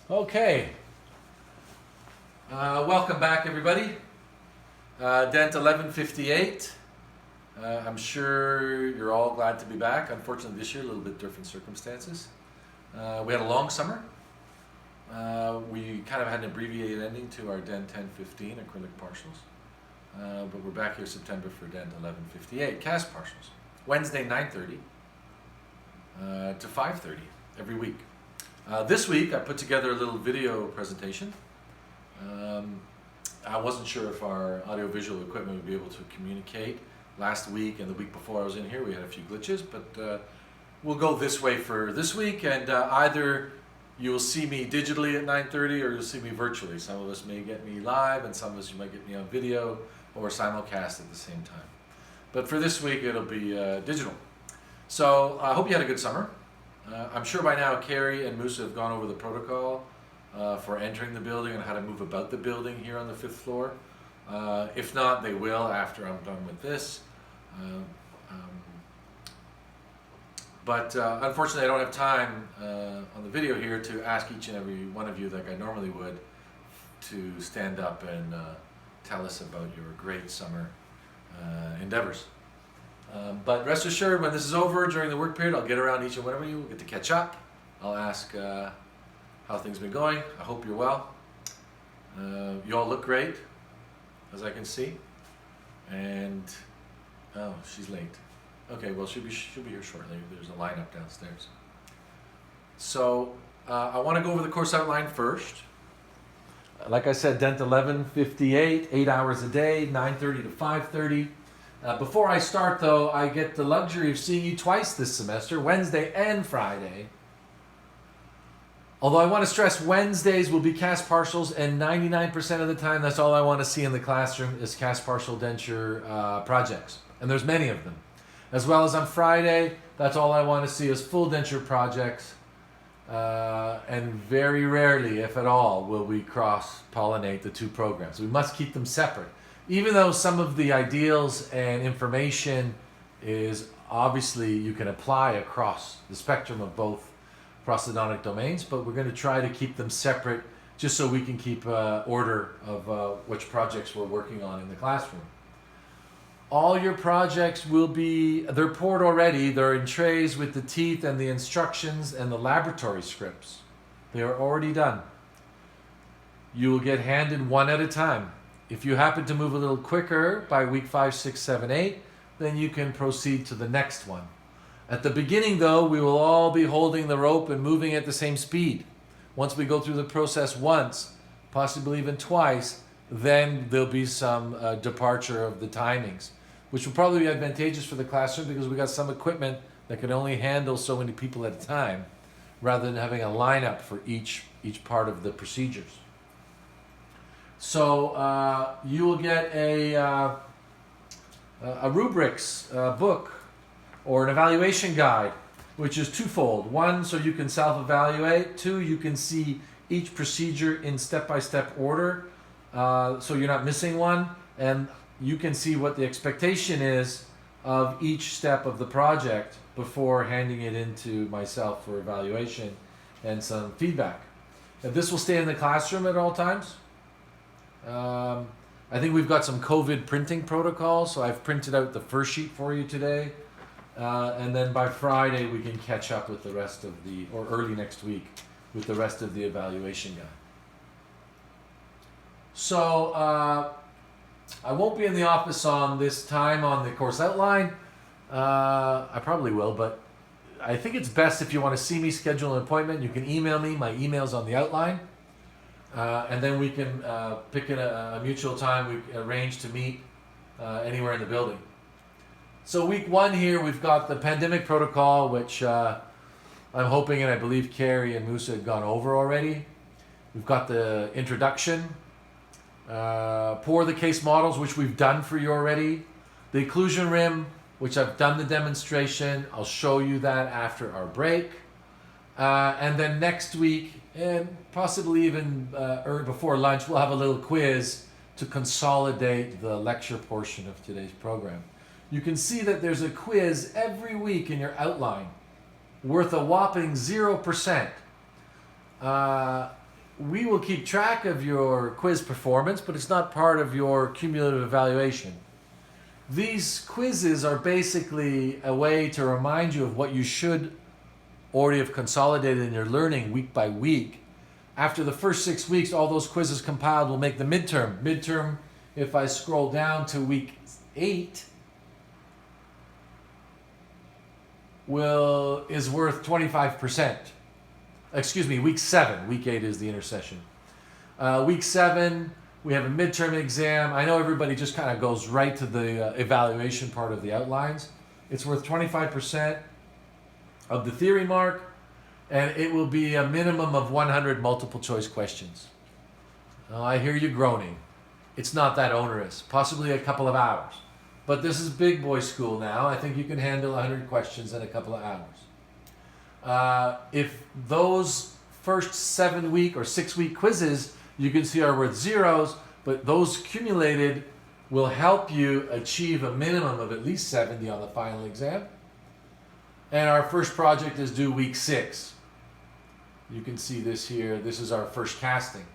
Okay, welcome back everybody. DENT 1158. I'm sure you're all glad to be back. Unfortunately this year, a little bit different circumstances. We had a long summer. We kind of had an abbreviated ending to our DENT 1015 acrylic partials. But we're back here September for DENT 1158 cast partials. Wednesday 9:30 to 5:30 every week. This week I put together a little video presentation. I wasn't sure if our audiovisual equipment would be able to communicate. Last week and the week before I was in here we had a few glitches, but we'll go this way for this week, and either you'll see me digitally at 9:30 or you'll see me virtually. Some of us may get me live and some of us you might get me on video or simulcast at the same time. But for this week it'll be digital. So I hope you had a good summer. I'm sure by now Carrie and Musa have gone over the protocol for entering the building and how to move about the building here on the 5th floor. If not, they will after I'm done with this. But unfortunately I don't have time on the video here to ask each and every one of you, like I normally would, to stand up and tell us about your great summer endeavors. But rest assured, when this is over during the work period, I'll get around each and one of you. We'll get to catch up. I'll ask how things been going. I hope you're well. You all look great, as I can see. And oh, she's late. Okay, well she'll be here shortly. There's a lineup downstairs. So I want to go over the course outline first. Like I said, DENT 1158, 8 hours a day, 9:30 to 5:30. Before I start though, I get the luxury of seeing you twice this semester, Wednesday and Friday. Although I want to stress Wednesdays will be cast partials, and 99% of the time that's all I want to see in the classroom is cast partial denture projects. And there's many of them. As well as on Friday, that's all I want to see is full denture projects. And very rarely, if at all, will we cross-pollinate the two programs. We must keep them separate. Even though some of the ideals and information is obviously you can apply across the spectrum of both prosthodontic domains, but we're going to try to keep them separate just so we can keep order of which projects we're working on in the classroom. All your projects will be, they're poured already, they're in trays with the teeth and the instructions and the laboratory scripts. They are already done. You will get handed one at a time. If you happen to move a little quicker by week 5, 6, 7, 8, then you can proceed to the next one. At the beginning though, we will all be holding the rope and moving at the same speed. Once we go through the process once, possibly even twice, then there'll be some departure of the timings, which will probably be advantageous for the classroom because we got some equipment that can only handle so many people at a time, rather than having a lineup for each part of the procedures. So you will get a rubrics book or an evaluation guide, which is twofold. One, so you can self-evaluate. Two, you can see each procedure in step-by-step order, so you're not missing one. And you can see what the expectation is of each step of the project before handing it into myself for evaluation and some feedback. And this will stay in the classroom at all times. I think we've got some COVID printing protocols, so I've printed out the first sheet for you today. And then by Friday we can catch up with the rest of the, or early next week, with the rest of the evaluation guide. So I won't be in the office on this time on the course outline. I probably will, but I think it's best if you want to see me, schedule an appointment. You can email me, my email's on the outline. And then we can pick a mutual time. We arrange to meet anywhere in the building. So week 1 here, we've got the pandemic protocol, which I'm hoping and I believe Carrie and Musa had gone over already. We've got the introduction, pour the case models, which we've done for you already. The occlusion rim, which I've done the demonstration. I'll show you that after our break. And then next week, and possibly even before lunch, we'll have a little quiz to consolidate the lecture portion of today's program. You can see that there's a quiz every week in your outline, worth a whopping 0%. we will keep track of your quiz performance, but it's not part of your cumulative evaluation. These quizzes are basically a way to remind you of what you should already have consolidated in your learning week by week. After the first 6 weeks, all those quizzes compiled will make the midterm. Midterm, if I scroll down to week 8, is worth 25%. Excuse me, week 7. Week 8 is the intersession. Week 7, we have a midterm exam. I know everybody just kind of goes right to the evaluation part of the outlines. It's worth 25% of the theory mark, and it will be a minimum of 100 multiple choice questions. I hear you groaning. It's not that onerous, possibly a couple of hours. But this is big boy school now. I think you can handle 100 questions in a couple of hours. If those first 7-week or 6-week quizzes you can see are worth zeros, but those accumulated will help you achieve a minimum of at least 70 on the final exam. And our first project is due week 6. You can see this here. This is our first casting.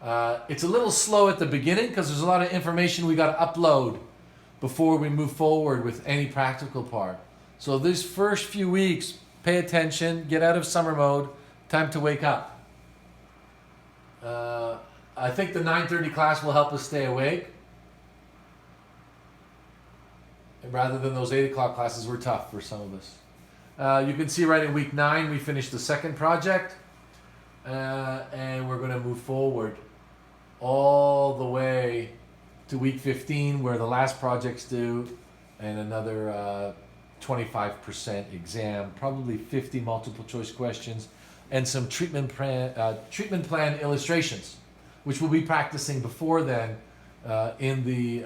It's a little slow at the beginning because there's a lot of information we got to upload before we move forward with any practical part. So these first few weeks, pay attention, get out of summer mode, time to wake up. I think the 9:30 class will help us stay awake. And rather than those 8 o'clock classes were tough for some of us. You can see right in week 9 we finished the second project. And we're going to move forward all the way to week 15 where the last project's due, and another 25% exam, probably 50 multiple choice questions, and some treatment plan illustrations, which we'll be practicing before then in the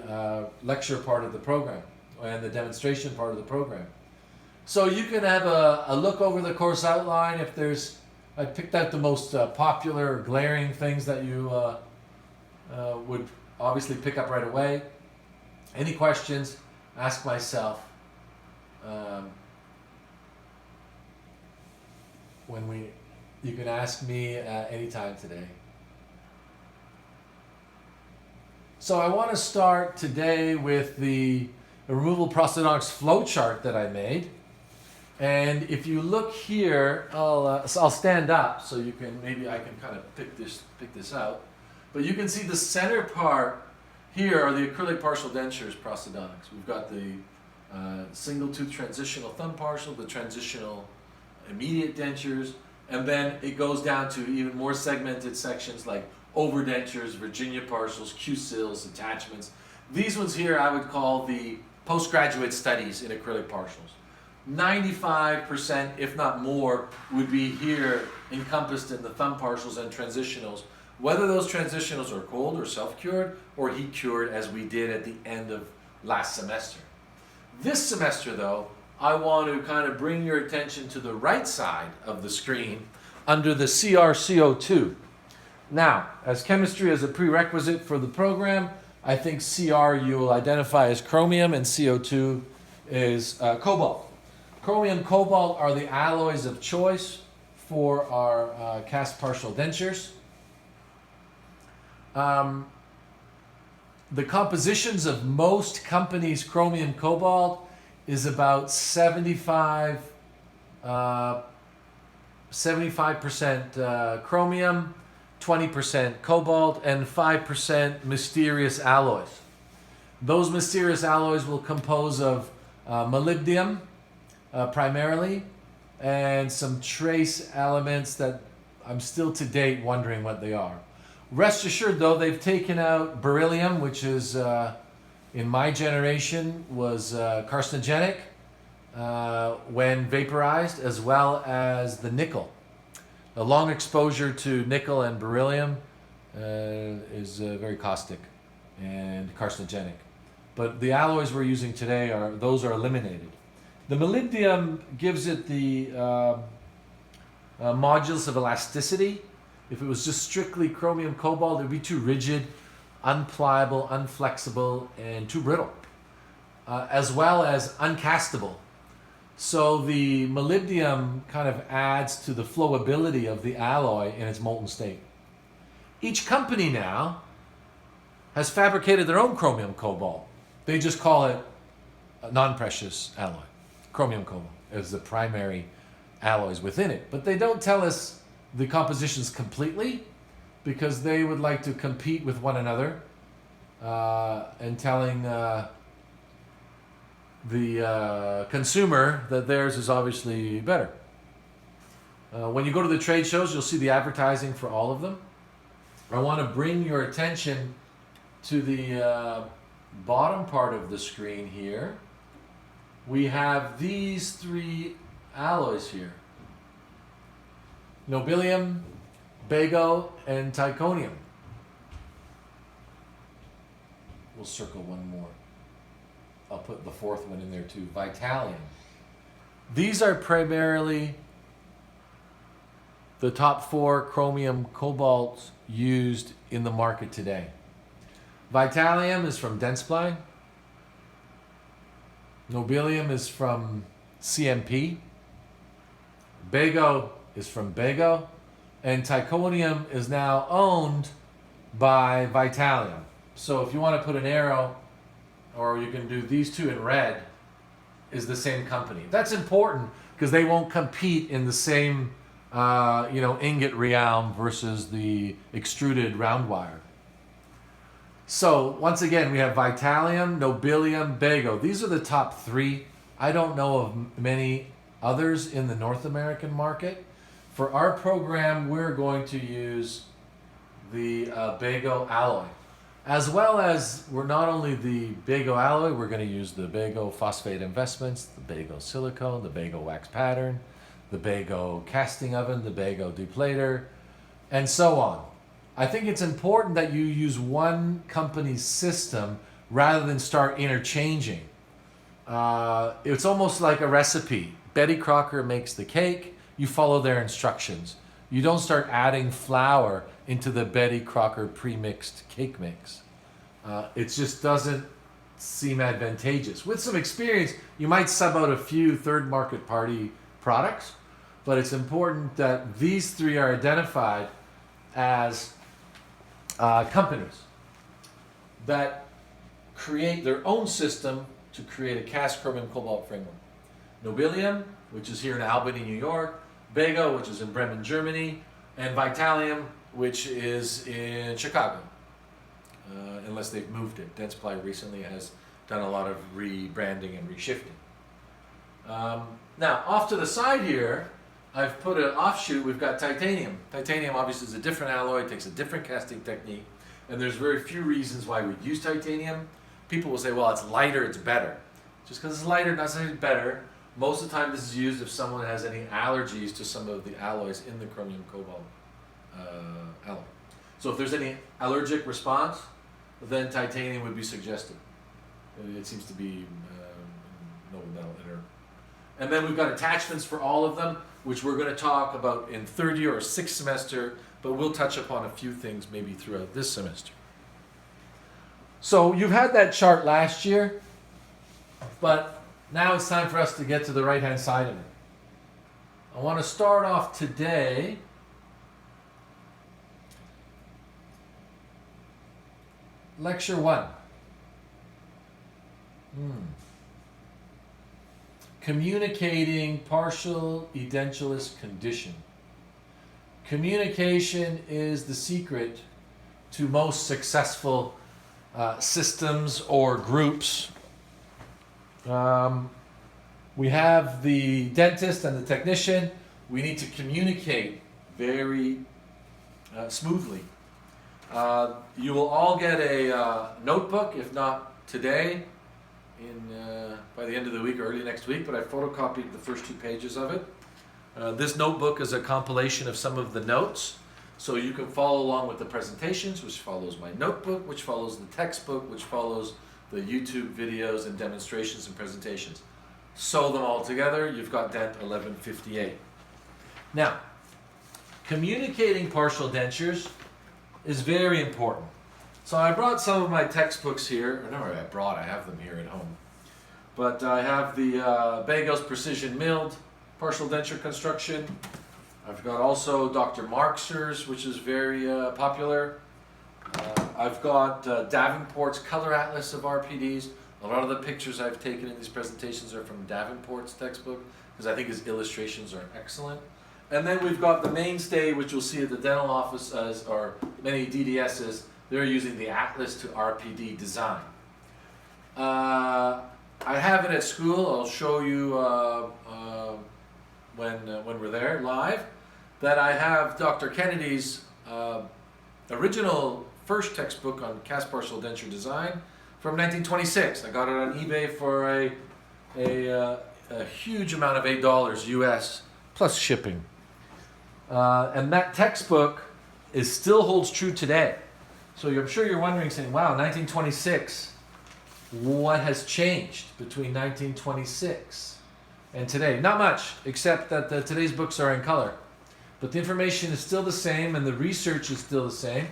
lecture part of the program and the demonstration part of the program. So you can have a look over the course outline. If there's, I picked out the most popular or glaring things that you would obviously pick up right away. Any questions, ask myself. You can ask me anytime today. So I want to start today with the removal prosthodontics flowchart that I made. And if you look here, I'll stand up so you can, maybe I can kind of pick this out. But you can see the center part here are the acrylic partial dentures prosthodontics. We've got the single tooth transitional thumb partial, the transitional immediate dentures, and then it goes down to even more segmented sections like overdentures, Virginia partials, Q-sills, attachments. These ones here I would call the postgraduate studies in acrylic partials. 95%, if not more, would be here encompassed in the thumb partials and transitionals, whether those transitionals are cold or self-cured or heat-cured as we did at the end of last semester. This semester though, I want to kind of bring your attention to the right side of the screen under the CrCO2. Now, as chemistry is a prerequisite for the program, I think Cr you will identify as chromium and CO2 is cobalt. Chromium-cobalt are the alloys of choice for our cast partial dentures. The compositions of most companies' chromium-cobalt is about 75% chromium, 20% cobalt, and 5% mysterious alloys. Those mysterious alloys will compose of molybdenum primarily, and some trace elements that I'm still to date wondering what they are. Rest assured though, they've taken out beryllium, which is in my generation was carcinogenic when vaporized, as well as the nickel. A long exposure to nickel and beryllium is very caustic and carcinogenic. But the alloys we're using today are eliminated. The molybdenum gives it the modulus of elasticity. If it was just strictly chromium cobalt, it would be too rigid, unpliable, unflexible, and too brittle, as well as uncastable. So the molybdenum kind of adds to the flowability of the alloy in its molten state. Each company now has fabricated their own chromium-cobalt. They just call it a non-precious alloy. Chromium-cobalt is the primary alloys within it. But they don't tell us the compositions completely because they would like to compete with one another and telling the consumer that theirs is obviously better. When you go to the trade shows, you'll see the advertising for all of them. I want to bring your attention to the bottom part of the screen here. We have these three alloys here: nobelium, bego, and zirconium. We'll circle one more. I'll put the fourth one in there too, vitalium. These are primarily the top 4 chromium cobalts used in the market today. Vitalium is from Dentsply. Nobelium is from CMP. Bego is from Bego. And zirconium is now owned by Vitalium. So if you want to put an arrow, or you can do these two in red, is the same company. That's important because they won't compete in the same ingot realm versus the extruded round wire. So once again, we have Vitalium, Nobelium, Bego. These are the top 3. I don't know of many others in the North American market. For our program, we're going to use the Bego alloy. As well as, we're not only the Bego alloy, we're going to use the Bego phosphate investments, the Bego silicone, the Bego wax pattern, the Bego casting oven, the Bego deplater, and so on. I think it's important that you use one company's system rather than start interchanging. It's almost like a recipe. Betty Crocker makes the cake, you follow their instructions. You don't start adding flour into the Betty Crocker pre-mixed cake mix. It just doesn't seem advantageous. With some experience, you might sub out a few third market party products, but it's important that these 3 are identified as companies that create their own system to create a cast chromium cobalt framework. Nobelium, which is here in Albany, New York, Bego, which is in Bremen, Germany, and Vitalium, which is in Chicago, unless they've moved it. Dentsply recently has done a lot of rebranding and reshifting. Now, off to the side here, I've put an offshoot. We've got titanium. Titanium obviously is a different alloy, it takes a different casting technique, and there's very few reasons why we'd use titanium. People will say, well, it's lighter, it's better. Just because it's lighter doesn't mean it's better. Most of the time this is used if someone has any allergies to some of the alloys in the chromium cobalt alloy. So if there's any allergic response, then titanium would be suggested. It seems to be no metal inert. And then we've got attachments for all of them, which we're going to talk about in third year or sixth semester, but we'll touch upon a few things maybe throughout this semester. So you've had that chart last year, but now it's time for us to get to the right-hand side of it. I want to start off today Lecture 1. Communicating partial edentulous condition. Communication is the secret to most successful systems or groups. We have the dentist and the technician. We need to communicate very smoothly. You will all get a notebook, if not today, by the end of the week or early next week, but I photocopied the first 2 pages of it. This notebook is a compilation of some of the notes, so you can follow along with the presentations, which follows my notebook, which follows the textbook, which follows the YouTube videos and demonstrations and presentations. Sew them all together, you've got DENT 1158. Now, communicating partial dentures is very important. So I brought some of my textbooks here. I have them here at home. But I have the Bego's Precision Milled Partial Denture Construction. I've got also Dr. Marxer's, which is very popular. I've got Davenport's Color Atlas of RPDs. A lot of the pictures I've taken in these presentations are from Davenport's textbook because I think his illustrations are excellent. And then we've got the mainstay, which you'll see at the dental office, or many DDSs. They're using the Atlas to RPD design. I have it at school. I'll show you when we're there live. That I have Dr. Kennedy's original first textbook on cast partial denture design from 1926. I got it on eBay for a huge amount of $8 US plus shipping. And that textbook still holds true today. So I'm sure you're wondering, saying, wow, 1926, what has changed between 1926 and today? Not much, except that today's books are in color. But the information is still the same and the research is still the same.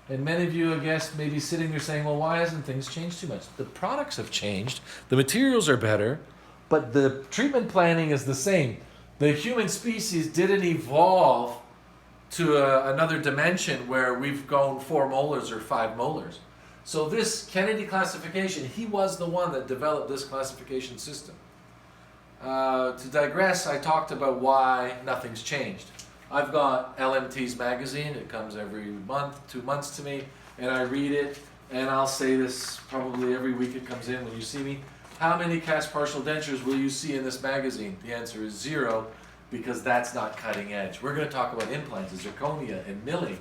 And many of you, I guess, may be sitting there saying, well, why hasn't things changed too much? The products have changed, the materials are better, but the treatment planning is the same. The human species didn't evolve to another dimension where we've gone 4 molars or 5 molars. So this Kennedy classification, he was the one that developed this classification system. To digress, I talked about why nothing's changed. I've got LMT's magazine. It comes every month, 2 months to me, and I read it, and I'll say this probably every week it comes in when you see me. How many cast partial dentures will you see in this magazine? The answer is 0, because that's not cutting edge. We're going to talk about implants, zirconia, and milling,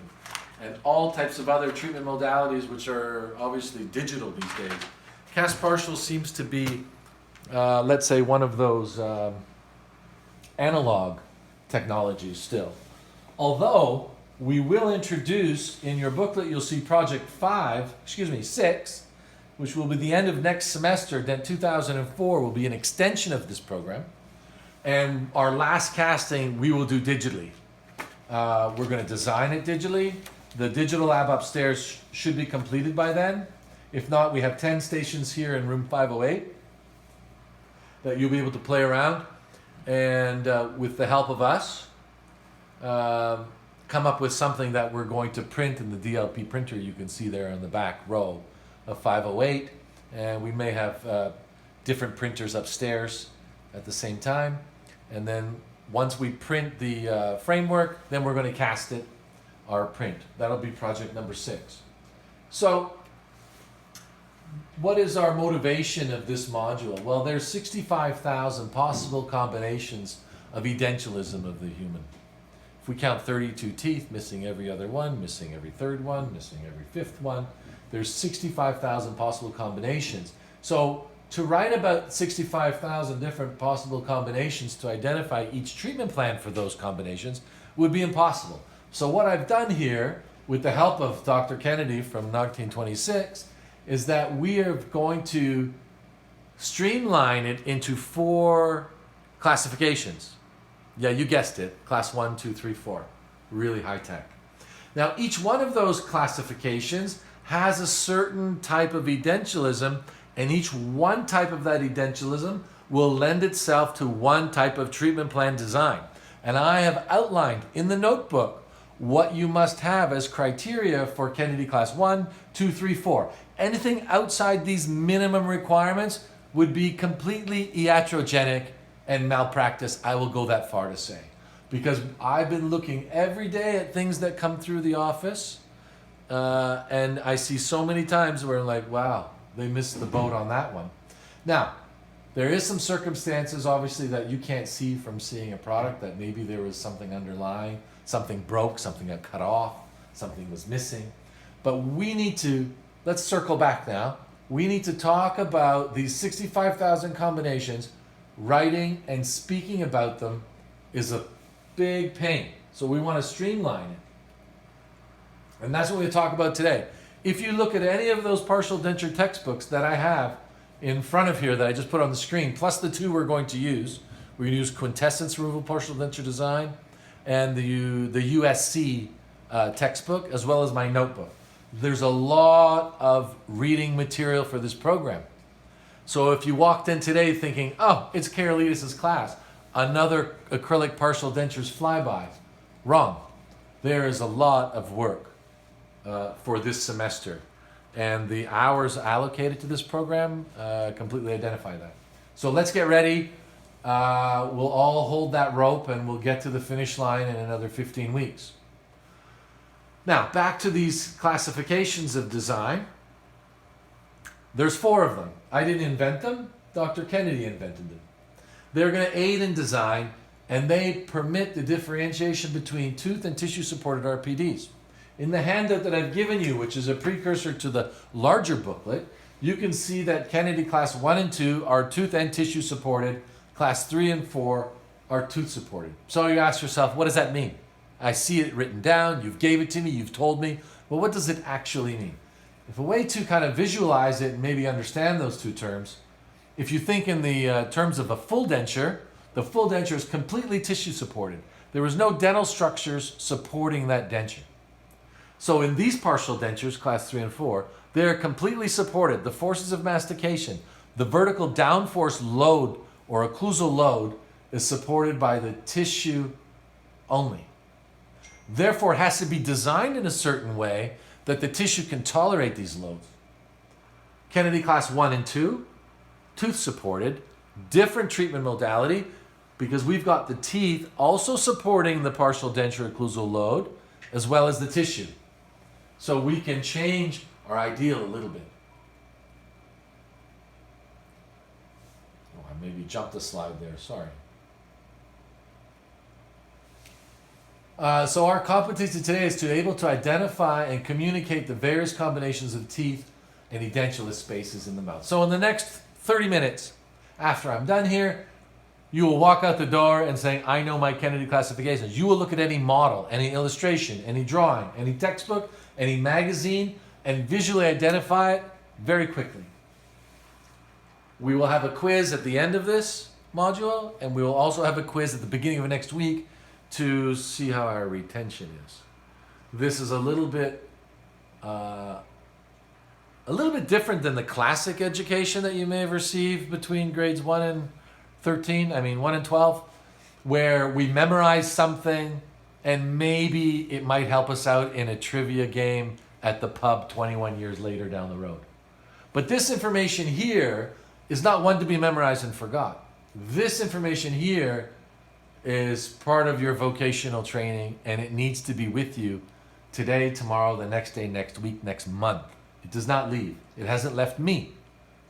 and all types of other treatment modalities which are obviously digital these days. Cast partial seems to be, let's say, one of those analog technologies still. Although we will introduce in your booklet, you'll see project 6, which will be the end of next semester. Then 2004 will be an extension of this program. And our last casting we will do digitally. We're going to design it digitally. The digital lab upstairs should be completed by then. If not, we have 10 stations here in room 508 that you'll be able to play around and with the help of us come up with something that we're going to print in the DLP printer you can see there on the back row of 508, and we may have different printers upstairs at the same time. And then once we print the framework, then we're going to cast it, our print. That'll be project number 6. So what is our motivation of this module? Well, there's 65,000 possible combinations of edentialism of the human. If we count 32 teeth, missing every other one, missing every third one, missing every fifth one, there's 65,000 possible combinations. So to write about 65,000 different possible combinations to identify each treatment plan for those combinations would be impossible. So what I've done here, with the help of Dr. Kennedy from 1926, is that we are going to streamline it into 4 classifications. Yeah, you guessed it, class 1, 2, 3, 4. Really high tech. Now, each one of those classifications has a certain type of edentialism, and each one type of that edentialism will lend itself to one type of treatment plan design. And I have outlined in the notebook what you must have as criteria for Kennedy class 1, 2, 3, 4. Anything outside these minimum requirements would be completely iatrogenic and malpractice. I will go that far to say. Because I've been looking every day at things that come through the office, and I see so many times where I'm like, wow, they missed the boat on that one. Now, there is some circumstances, obviously, that you can't see from seeing a product, that maybe there was something underlying, something broke, something got cut off, something was missing. But we need to, let's circle back now. We need to talk about these 65,000 combinations. Writing and speaking about them is a big pain. So we want to streamline it. And that's what we're going to talk about today. If you look at any of those partial denture textbooks that I have in front of here that I just put on the screen, plus the 2 we're going to use, we're going to use Quintessence Removal Partial Denture Design and the USC textbook, as well as my notebook. There's a lot of reading material for this program. So if you walked in today thinking, oh, it's Carolitas' class, another acrylic partial dentures flyby, Wrong. There is a lot of work for this semester, and the hours allocated to this program completely identify that. So let's get ready. We'll all hold that rope and we'll get to the finish line in another 15 weeks. Now, back to these classifications of design. There's 4 of them. I didn't invent them. Dr. Kennedy invented them. They're going to aid in design, and they permit the differentiation between tooth and tissue-supported RPDs. In the handout that I've given you, which is a precursor to the larger booklet, you can see that Kennedy Class 1 and 2 are tooth and tissue-supported. Class 3 and 4 are tooth-supported. So you ask yourself, what does that mean? I see it written down, you've gave it to me, you've told me. Well, what does it actually mean? If a way to kind of visualize it and maybe understand those 2 terms, if you think in the terms of a full denture, the full denture is completely tissue-supported. There is no dental structures supporting that denture. So in these partial dentures, Class 3 and 4, they're completely supported. The forces of mastication, the vertical downforce load or occlusal load is supported by the tissue only. Therefore, it has to be designed in a certain way that the tissue can tolerate these loads. Kennedy Class 1 and 2, tooth supported, different treatment modality, because we've got the teeth also supporting the partial denture occlusal load as well as the tissue. So we can change our ideal a little bit. Oh, I maybe jumped a slide there, sorry. So our competency today is to be able to identify and communicate the various combinations of teeth and edentulous spaces in the mouth. So in the next 30 minutes, after I'm done here, you will walk out the door and say, I know my Kennedy classifications. You will look at any model, any illustration, any drawing, any textbook, any magazine, and visually identify it very quickly. We will have a quiz at the end of this module, and we will also have a quiz at the beginning of next week to see how our retention is. This is a little bit different than the classic education that you may have received between grades 1 and 1 and 12, where we memorize something and maybe it might help us out in a trivia game at the pub 21 years later down the road. But this information here is not one to be memorized and forgot. This information here is part of your vocational training, and it needs to be with you today, tomorrow, the next day, next week, next month. It does not leave. It hasn't left me.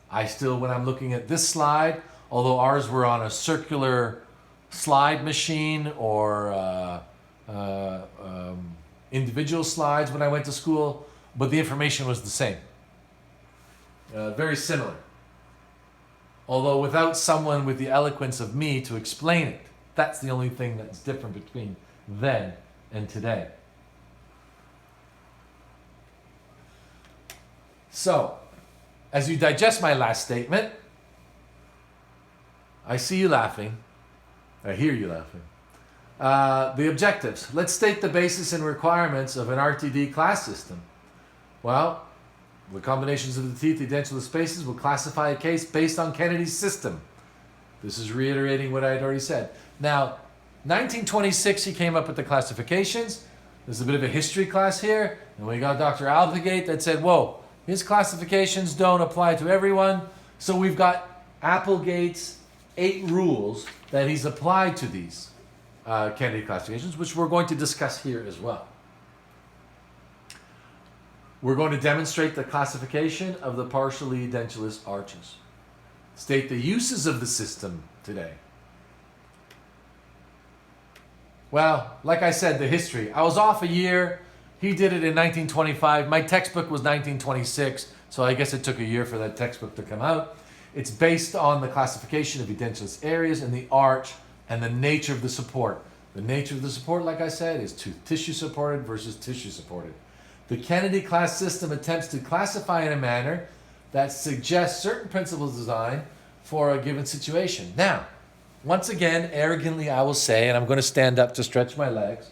I still, when I'm looking at this slide, although ours were on a circular slide machine or individual slides when I went to school, but the information was the same. Very similar. Although without someone with the eloquence of me to explain it. That's the only thing that's different between then and today. So, as you digest my last statement, I see you laughing. I hear you laughing. The objectives. Let's state the basis and requirements of an RTD class system. Well, the combinations of the teeth, the edentulous spaces, will classify a case based on Kennedy's system. This is reiterating what I had already said. Now, 1926, he came up with the classifications. There's a bit of a history class here. And we got Dr. Applegate that said, whoa, his classifications don't apply to everyone. So we've got Applegate's 8 rules that he's applied to these Kennedy classifications, which we're going to discuss here as well. We're going to demonstrate the classification of the partially edentulous arches. State the uses of the system today. Well, like I said, the history. I was off a year. He did it in 1925. My textbook was 1926, so I guess it took a year for that textbook to come out. It's based on the classification of edentulous areas and the arch and the nature of the support. The nature of the support, like I said, is tissue supported versus tissue supported. The Kennedy class system attempts to classify in a manner that suggests certain principles of design for a given situation. Now, once again, arrogantly I will say, and I'm going to stand up to stretch my legs,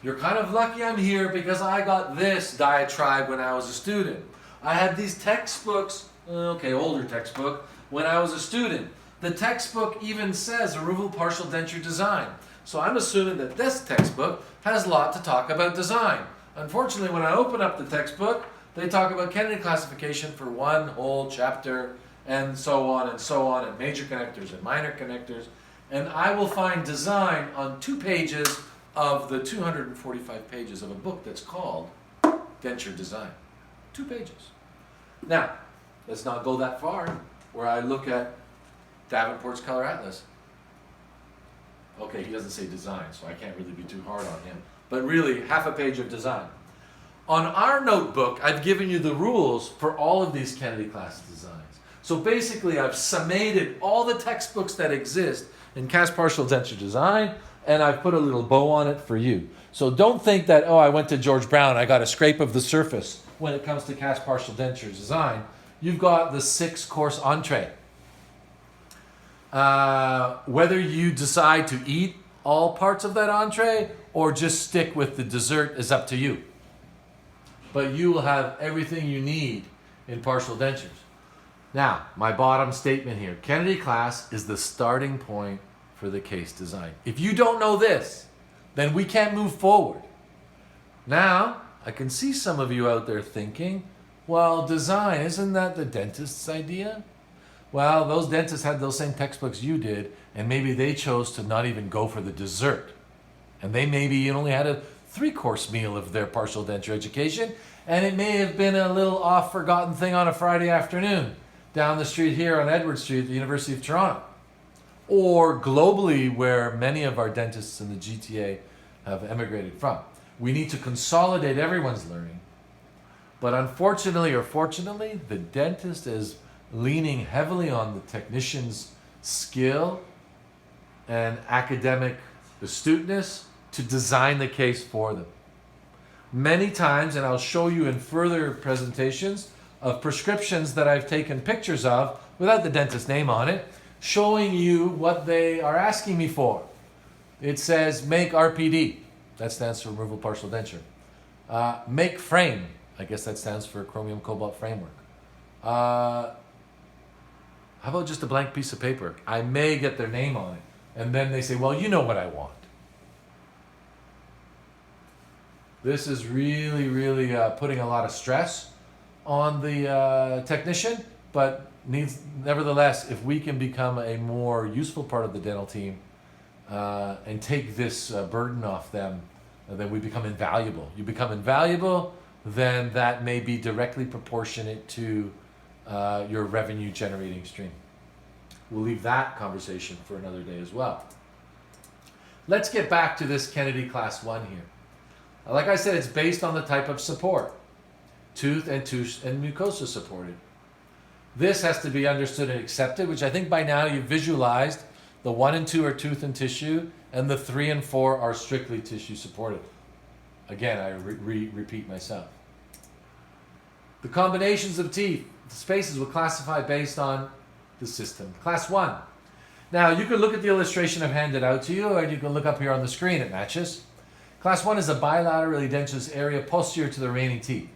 you're kind of lucky I'm here because I got this diatribe when I was a student. I had these textbooks, older textbook, when I was a student. The textbook even says a removable partial denture design. So I'm assuming that this textbook has a lot to talk about design. Unfortunately, when I open up the textbook, they talk about Kennedy classification for one whole chapter, and so on, and major connectors and minor connectors. And I will find design on 2 pages of the 245 pages of a book that's called Denture Design. 2 pages. Now, let's not go that far, where I look at Davenport's Color Atlas. Okay, he doesn't say design, so I can't really be too hard on him. But really, half a page of design. On our notebook, I've given you the rules for all of these Kennedy class designs. So basically, I've summated all the textbooks that exist in cast partial denture design, and I've put a little bow on it for you. So don't think that, oh, I went to George Brown, I got a scrape of the surface when it comes to cast partial denture design. You've got the 6-course entree. Whether you decide to eat all parts of that entree or just stick with the dessert is up to you. But you will have everything you need in partial dentures. Now, my bottom statement here. Kennedy class is the starting point for the case design. If you don't know this, then we can't move forward. Now, I can see some of you out there thinking, well, design, isn't that the dentist's idea? Well, those dentists had those same textbooks you did, and maybe they chose to not even go for the dessert. And they maybe only had a 3-course meal of their partial denture education, and it may have been a little off-forgotten thing on a Friday afternoon down the street here on Edward Street at the University of Toronto. Or globally, where many of our dentists in the GTA have emigrated from. We need to consolidate everyone's learning. But unfortunately or fortunately, the dentist is leaning heavily on the technician's skill and academic astuteness to design the case for them. Many times, and I'll show you in further presentations of prescriptions that I've taken pictures of without the dentist's name on it, showing you what they are asking me for. It says make RPD, that stands for removable partial denture. Make frame, I guess that stands for Chromium-cobalt framework. How about just a blank piece of paper? I may get their name on it. And then they say, well, you know what I want. This is really, really putting a lot of stress on the technician, but nevertheless, if we can become a more useful part of the dental team and take this burden off them, then we become invaluable. You become invaluable, then that may be directly proportionate to your revenue generating stream. We'll leave that conversation for another day as well. Let's get back to this Kennedy Class 1 here. Like I said, it's based on the type of support. Tooth and mucosa supported. This has to be understood and accepted, which I think by now you've visualized. The 1 and 2 are tooth and tissue, and the 3 and 4 are strictly tissue supported. Again, I repeat myself. The combinations of teeth, the spaces will classify based on the system. Class 1. Now, you can look at the illustration I've handed out to you, or you can look up here on the screen, it matches. Class 1 is a bilaterally dentous area posterior to the remaining teeth.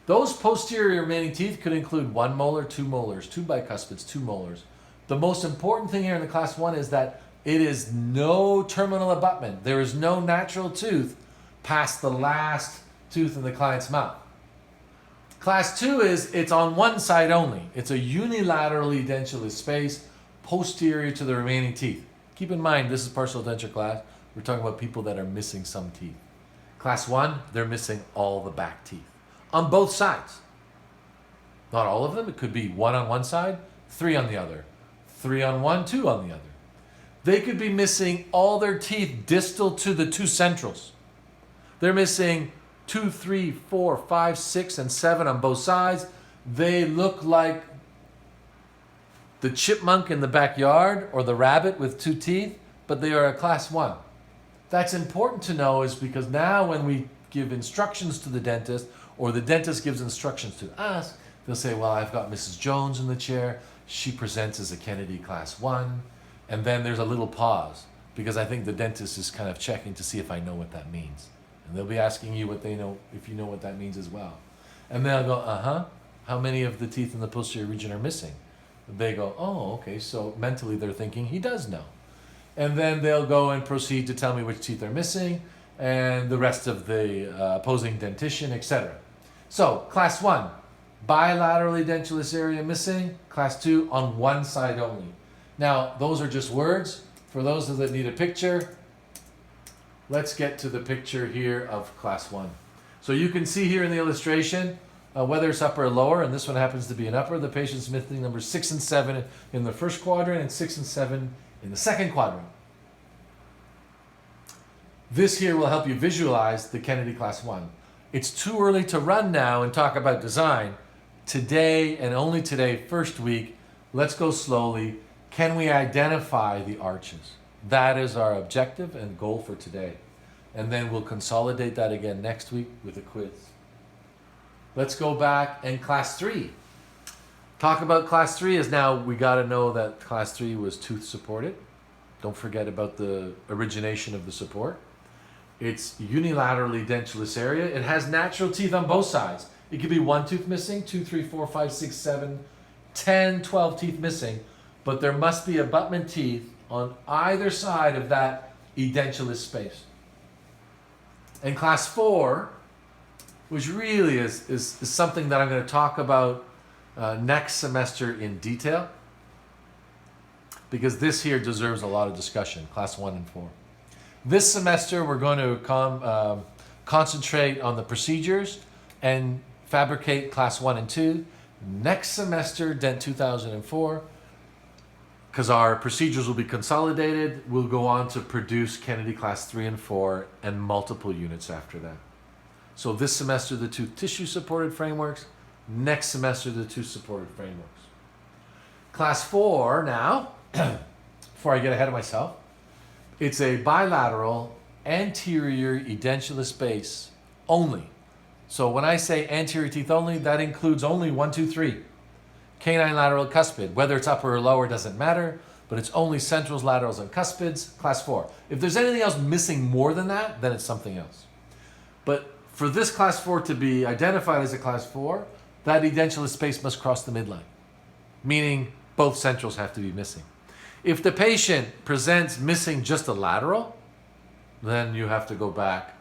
Those posterior remaining teeth could include 1 molar, 2 molars, 2 bicuspids, 2 molars. The most important thing here in the Class 1 is that it is no terminal abutment. There is no natural tooth past the last tooth in the client's mouth. Class 2 is it's on one side only. It's a unilaterally dentulous space posterior to the remaining teeth. Keep in mind, this is partial denture class. We're talking about people that are missing some teeth. Class 1, they're missing all the back teeth on both sides. Not all of them. It could be 1 on one side, 3 on the other, 3 on one, 2 on the other. They could be missing all their teeth distal to the 2 centrals. They're missing 2, 3, 4, 5, 6, and 7 on both sides. They look like the chipmunk in the backyard or the rabbit with 2 teeth, but they are a Class 1. That's important to know is because now when we give instructions to the dentist or the dentist gives instructions to us, they'll say, well, I've got Mrs. Jones in the chair. She presents as a Kennedy Class 1. And then there's a little pause because I think the dentist is kind of checking to see if I know what that means. And they'll be asking you what they know, if you know what that means as well. And then I'll go, how many of the teeth in the posterior region are missing? They go, oh, okay, so mentally they're thinking he does know. and then they'll go and proceed to tell me which teeth are missing and the rest of the opposing dentition, etc. So, class 1, bilaterally edentulous area missing. Class 2, on one side only. Now, those are just words. For those that need a picture, let's get to the picture here of class 1. So you can see here in the illustration, whether it's upper or lower, and this one happens to be an upper, the patient's missing numbers 6 and 7 in the first quadrant and 6 and 7 in the second quadrant. This here will help you visualize the Kennedy class 1. It's too early to run now and talk about design. Today, and only today, first week, let's go slowly. Can we identify the arches? That is our objective and goal for today. And then we'll consolidate that again next week with a quiz. Let's go back and class 3. Talk about class 3 is now we got to know that class 3 was tooth supported. Don't forget about the origination of the support. It's unilaterally edentulous area. It has natural teeth on both sides. It could be 1 tooth missing, 2, 3, 4, 5, 6, 7, 10, 12 teeth missing, but there must be abutment teeth on either side of that edentulous space. And class 4, which really is something that I'm going to talk about next semester in detail, because this here deserves a lot of discussion, class 1 and 4. This semester, we're going to concentrate on the procedures and fabricate class 1 and 2. Next semester, DENT 2004, because our procedures will be consolidated, we'll go on to produce Kennedy class 3 and 4 and multiple units after that. So this semester, the tooth tissue supported frameworks. Next semester, the tooth supported frameworks. Class 4 now, before I get ahead of myself, it's a bilateral anterior edentulous space only. So when I say anterior teeth only, that includes only 1, 2, 3. Canine lateral cuspid, whether it's upper or lower doesn't matter, but it's only centrals, laterals, and cuspids, class 4. If there's anything else missing more than that, then it's something else. But for this class 4 to be identified as a class 4, that edentulous space must cross the midline, meaning both centrals have to be missing. If the patient presents missing just a lateral, then you have to go back.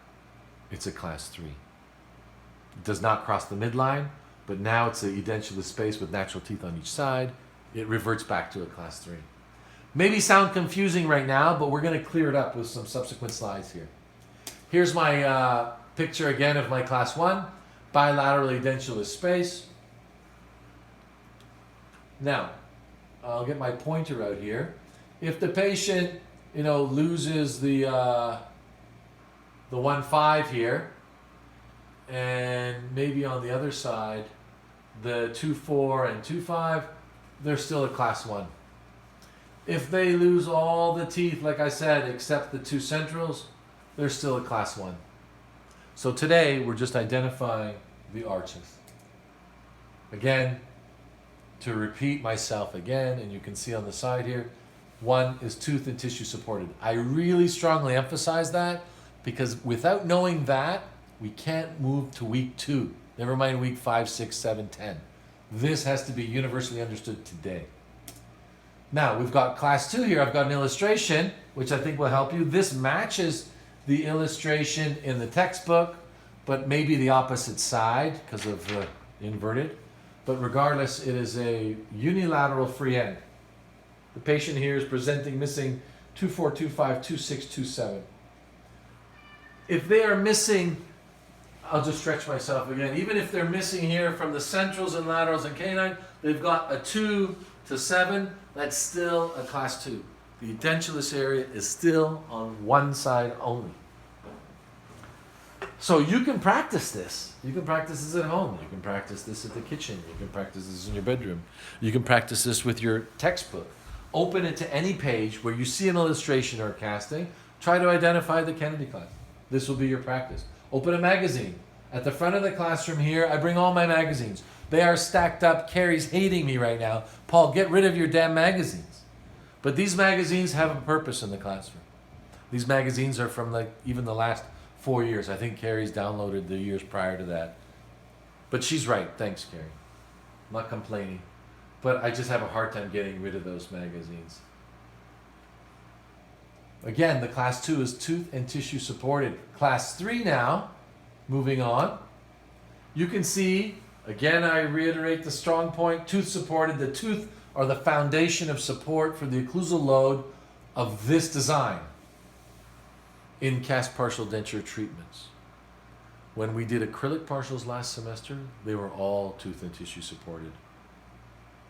It's a class 3. It does not cross the midline, but now it's an edentulous space with natural teeth on each side. It reverts back to a class 3. Maybe sound confusing right now, but we're going to clear it up with some subsequent slides here. Here's my picture again of my class 1, bilateral edentulous space. Now, I'll get my pointer out here. If the patient, loses the 1-5 here, and maybe on the other side, the 2-4 and 2-5, they're still a class 1. If they lose all the teeth, like I said, except the 2 centrals, they're still a class 1. So today, we're just identifying the arches. Again, to repeat myself again, and you can see on the side here, 1 is tooth and tissue supported. I really strongly emphasize that because without knowing that, we can't move to week 2. Never mind week 5, 6, 7, 10. This has to be universally understood today. Now, we've got class 2 here. I've got an illustration, which I think will help you. This matches the illustration in the textbook, but maybe the opposite side because of inverted. But regardless, it is a unilateral free end. The patient here is presenting missing 2-4, 2-5, 2-6, 2-7. If they are missing, I'll just stretch myself again. Even if they're missing here from the centrals and laterals and canine, they've got a 2 to 7, that's still a class 2. The edentulous area is still on one side only. So you can practice this. You can practice this at home. You can practice this at the kitchen. You can practice this in your bedroom. You can practice this with your textbook. Open it to any page where you see an illustration or a casting. Try to identify the Kennedy class. This will be your practice. Open a magazine. At the front of the classroom here, I bring all my magazines. They are stacked up. Carrie's hating me right now. Paul, get rid of your damn magazines. But these magazines have a purpose in the classroom. These magazines are from even the last 4 years. I think Carrie's downloaded the years prior to that. But she's right. Thanks, Carrie. I'm not complaining. But I just have a hard time getting rid of those magazines. Again, the class 2 is tooth and tissue supported. Class 3 now, moving on. You can see, again, I reiterate the strong point, tooth supported. The tooth are the foundation of support for the occlusal load of this design in cast partial denture treatments. When we did acrylic partials last semester, they were all tooth and tissue supported.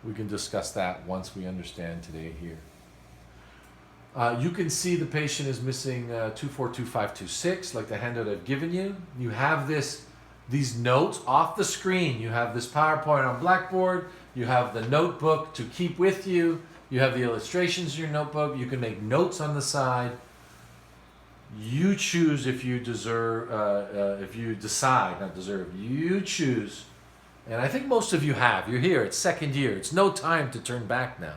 We can discuss that once we understand today here. You can see the patient is missing 242526, like the handout I've given you. You have these notes off the screen. You have this PowerPoint on Blackboard. You have the notebook to keep with you. You have the illustrations in your notebook. You can make notes on the side. You choose if you you choose. And I think most of you have. You're here, it's second year. It's no time to turn back now.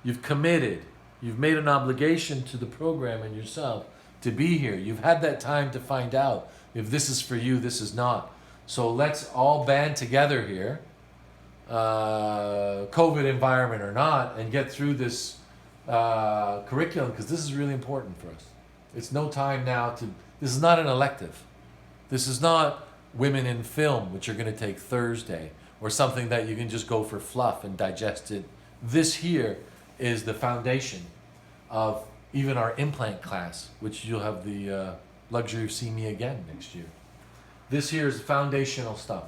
You've committed. You've made an obligation to the program and yourself to be here. You've had that time to find out if this is for you, this is not. So let's all band together here, COVID environment or not, and get through this curriculum, because this is really important for us. It's no time now this is not an elective. This is not women in film, which you're going to take Thursday, or something that you can just go for fluff and digest it. This here is the foundation of even our implant class, which you'll have the luxury of seeing me again next year. This here is foundational stuff.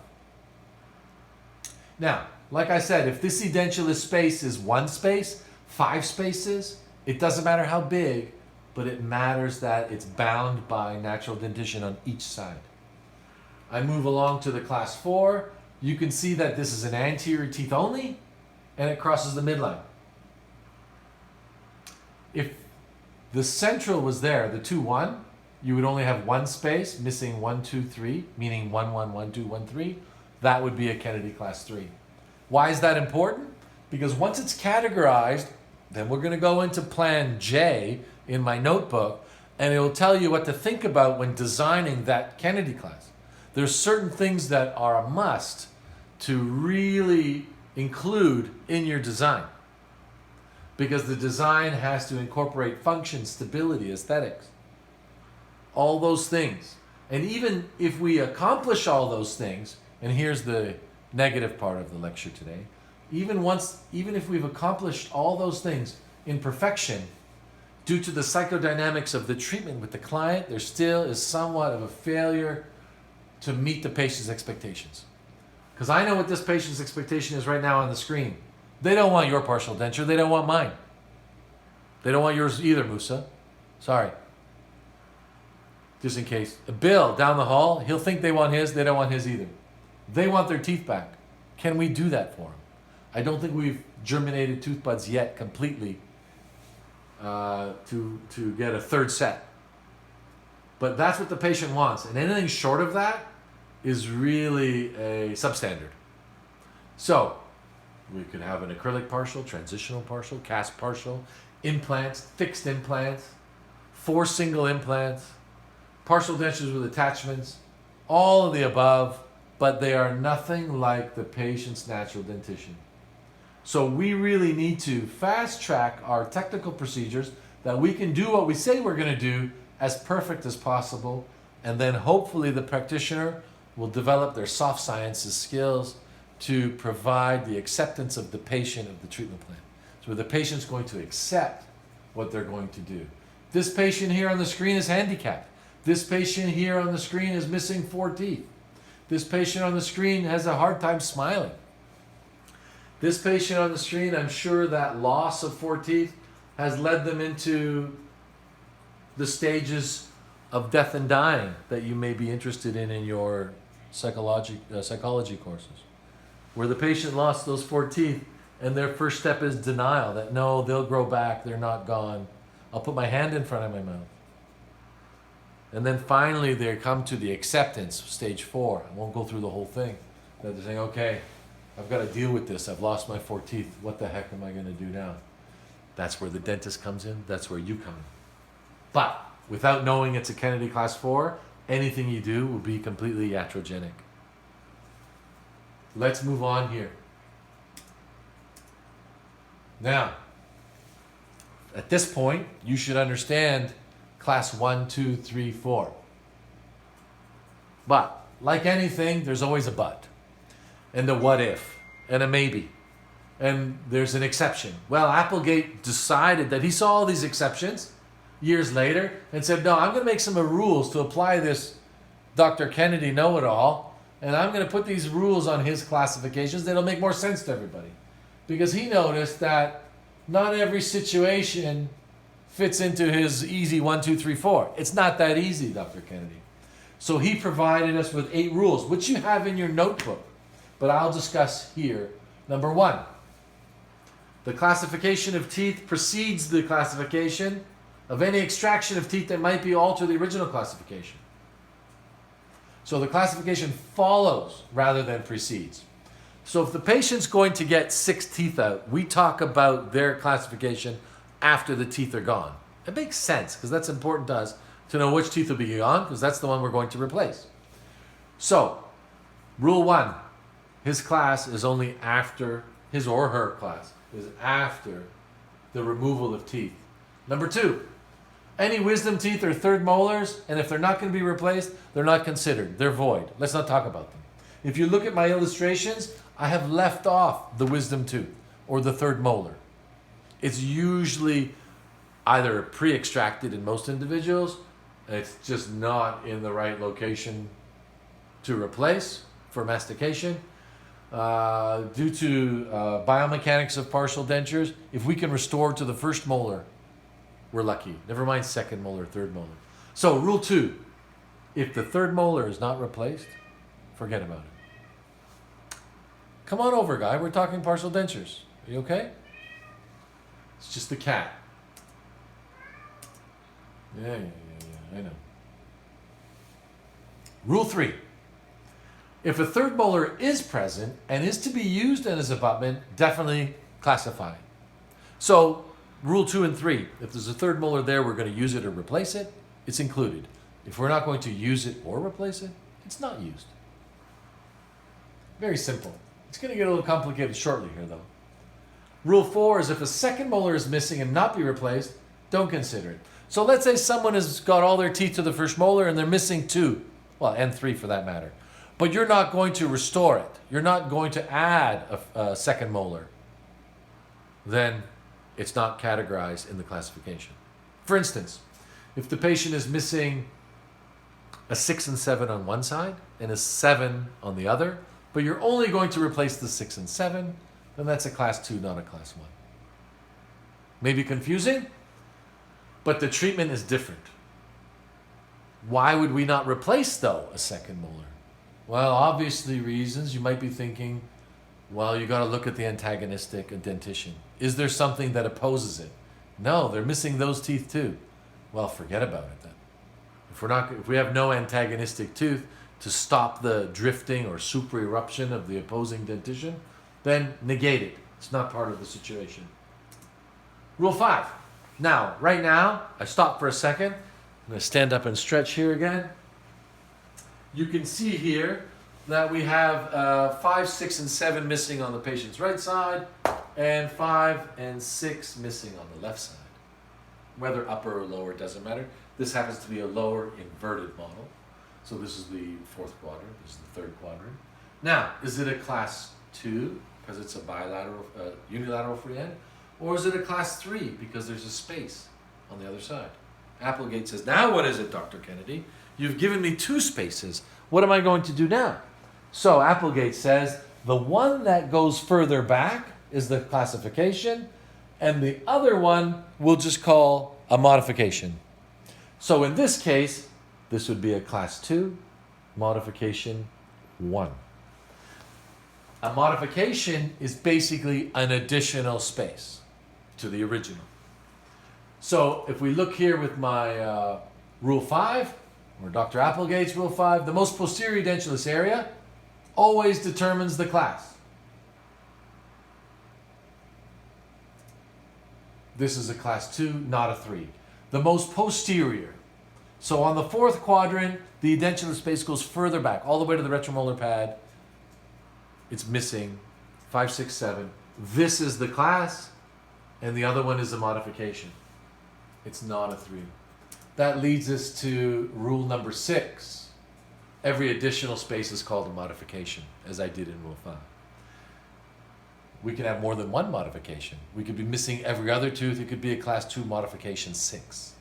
Now, like I said, if this edentulous space is 1 space, 5 spaces, it doesn't matter how big, but it matters that it's bound by natural dentition on each side. I move along to the class 4. You can see that this is an anterior teeth only, and it crosses the midline. If the central was there, the 2-1, you would only have 1 space, missing 1, 2, 3, meaning 1, 1, 1, 2, 1, 3. That would be a Kennedy class 3. Why is that important? Because once it's categorized, then we're going to go into plan J in my notebook, and it will tell you what to think about when designing that Kennedy class. There's certain things that are a must to really include in your design, because the design has to incorporate function, stability, aesthetics, all those things. And even if we accomplish all those things, and here's the negative part of the lecture today, even if we've accomplished all those things in perfection, due to the psychodynamics of the treatment with the client, there still is somewhat of a failure to meet the patient's expectations. Because I know what this patient's expectation is right now on the screen. They don't want your partial denture, they don't want mine. They don't want yours either, Musa. Sorry. Just in case. Bill down the hall, he'll think they want his, they don't want his either. They want their teeth back. Can we do that for them? I don't think we've germinated tooth buds yet completely to get a third set. But that's what the patient wants. And anything short of that is really a substandard. So we could have an acrylic partial, transitional partial, cast partial, implants, fixed implants, 4 single implants, partial dentures with attachments, all of the above, but they are nothing like the patient's natural dentition. So we really need to fast track our technical procedures that we can do what we say we're going to do as perfect as possible, and then hopefully the practitioner will develop their soft sciences skills to provide the acceptance of the patient of the treatment plan. So the patient's going to accept what they're going to do. This patient here on the screen is handicapped. This patient here on the screen is missing 4 teeth. This patient on the screen has a hard time smiling. This patient on the screen, I'm sure that loss of 4 teeth has led them into the stages of death and dying that you may be interested in your psychology courses, where the patient lost those 4 teeth and their first step is denial, that no, they'll grow back, they're not gone. I'll put my hand in front of my mouth. And then finally they come to the acceptance, stage 4. I won't go through the whole thing. That they're saying, okay, I've got to deal with this. I've lost my 4 teeth. What the heck am I going to do now? That's where the dentist comes in. That's where you come in. But without knowing it's a Kennedy class 4, anything you do will be completely iatrogenic. Let's move on here. Now, at this point, you should understand class 1, 2, 3, 4. But, like anything, there's always a but, and a what if, and a maybe, and there's an exception. Well, Applegate decided that he saw all these exceptions years later and said, no, I'm going to make some rules to apply this Dr. Kennedy know-it-all, and I'm going to put these rules on his classifications that'll make more sense to everybody. Because he noticed that not every situation fits into his easy 1, 2, 3, 4. It's not that easy, Dr. Kennedy. So he provided us with 8 rules, which you have in your notebook, but I'll discuss here. Number 1, the classification of teeth precedes the classification of any extraction of teeth that might be altered the original classification. So the classification follows rather than precedes. So if the patient's going to get 6 teeth out, we talk about their classification after the teeth are gone. It makes sense because that's important to us to know which teeth will be gone because that's the one we're going to replace. So, rule 1, his class is only after, his or her class is after the removal of teeth. Number 2, any wisdom teeth are third molars, and if they're not going to be replaced, they're not considered. They're void. Let's not talk about them. If you look at my illustrations, I have left off the wisdom tooth or the third molar. It's usually either pre-extracted in most individuals, and it's just not in the right location to replace for mastication. Due to biomechanics of partial dentures, if we can restore to the first molar, we're lucky. Never mind second molar, third molar. So rule 2, if the third molar is not replaced, forget about it. Come on over, guy. We're talking partial dentures. Are you okay? It's just the cat. Yeah, I know. Rule 3. If a third molar is present and is to be used as abutment, definitely classify. So, rule 2 and 3. If there's a third molar there, we're going to use it or replace it. It's included. If we're not going to use it or replace it, it's not used. Very simple. It's going to get a little complicated shortly here, though. Rule 4 is if a second molar is missing and not be replaced, don't consider it. So let's say someone has got all their teeth to the first molar and they're missing 2, well, and 3 for that matter. But you're not going to restore it. You're not going to add a second molar. Then it's not categorized in the classification. For instance, if the patient is missing a 6 and 7 on one side and a 7 on the other, but you're only going to replace the 6 and 7, then that's a class 2, not a class 1. Maybe confusing, but the treatment is different. Why would we not replace, though, a second molar? Well, obviously reasons. You might be thinking, well, you got to look at the antagonistic dentition. Is there something that opposes it? No, they're missing those teeth too. Well, forget about it then. If we have no antagonistic tooth to stop the drifting or super eruption of the opposing dentition, then negate it. It's not part of the situation. Rule 5. Now, right now, I stop for a second. I'm going to stand up and stretch here again. You can see here that we have 5, 6, and 7 missing on the patient's right side and 5 and 6 missing on the left side. Whether upper or lower doesn't matter. This happens to be a lower inverted model. So this is the 4th quadrant, this is the 3rd quadrant. Now, is it a class 2 because it's a bilateral, unilateral free end? Or is it a class 3 because there's a space on the other side? Applegate says, now what is it, Dr. Kennedy? You've given me 2 spaces. What am I going to do now? So Applegate says, the one that goes further back is the classification, and the other one we'll just call a modification. So in this case, this would be a class 2, modification 1. A modification is basically an additional space to the original. So if we look here with my Rule 5, or Dr. Applegate's Rule 5, the most posterior edentulous area always determines the class. This is a class 2, not a 3. The most posterior. So on the 4th quadrant, the edentulous space goes further back, all the way to the retromolar pad. It's missing 5, 6, 7. This is the class, and the other one is a modification. It's not a 3. That leads us to rule number 6. Every additional space is called a modification, as I did in rule 5. We can have more than one modification. We could be missing every other tooth. It could be a class 2 modification 6.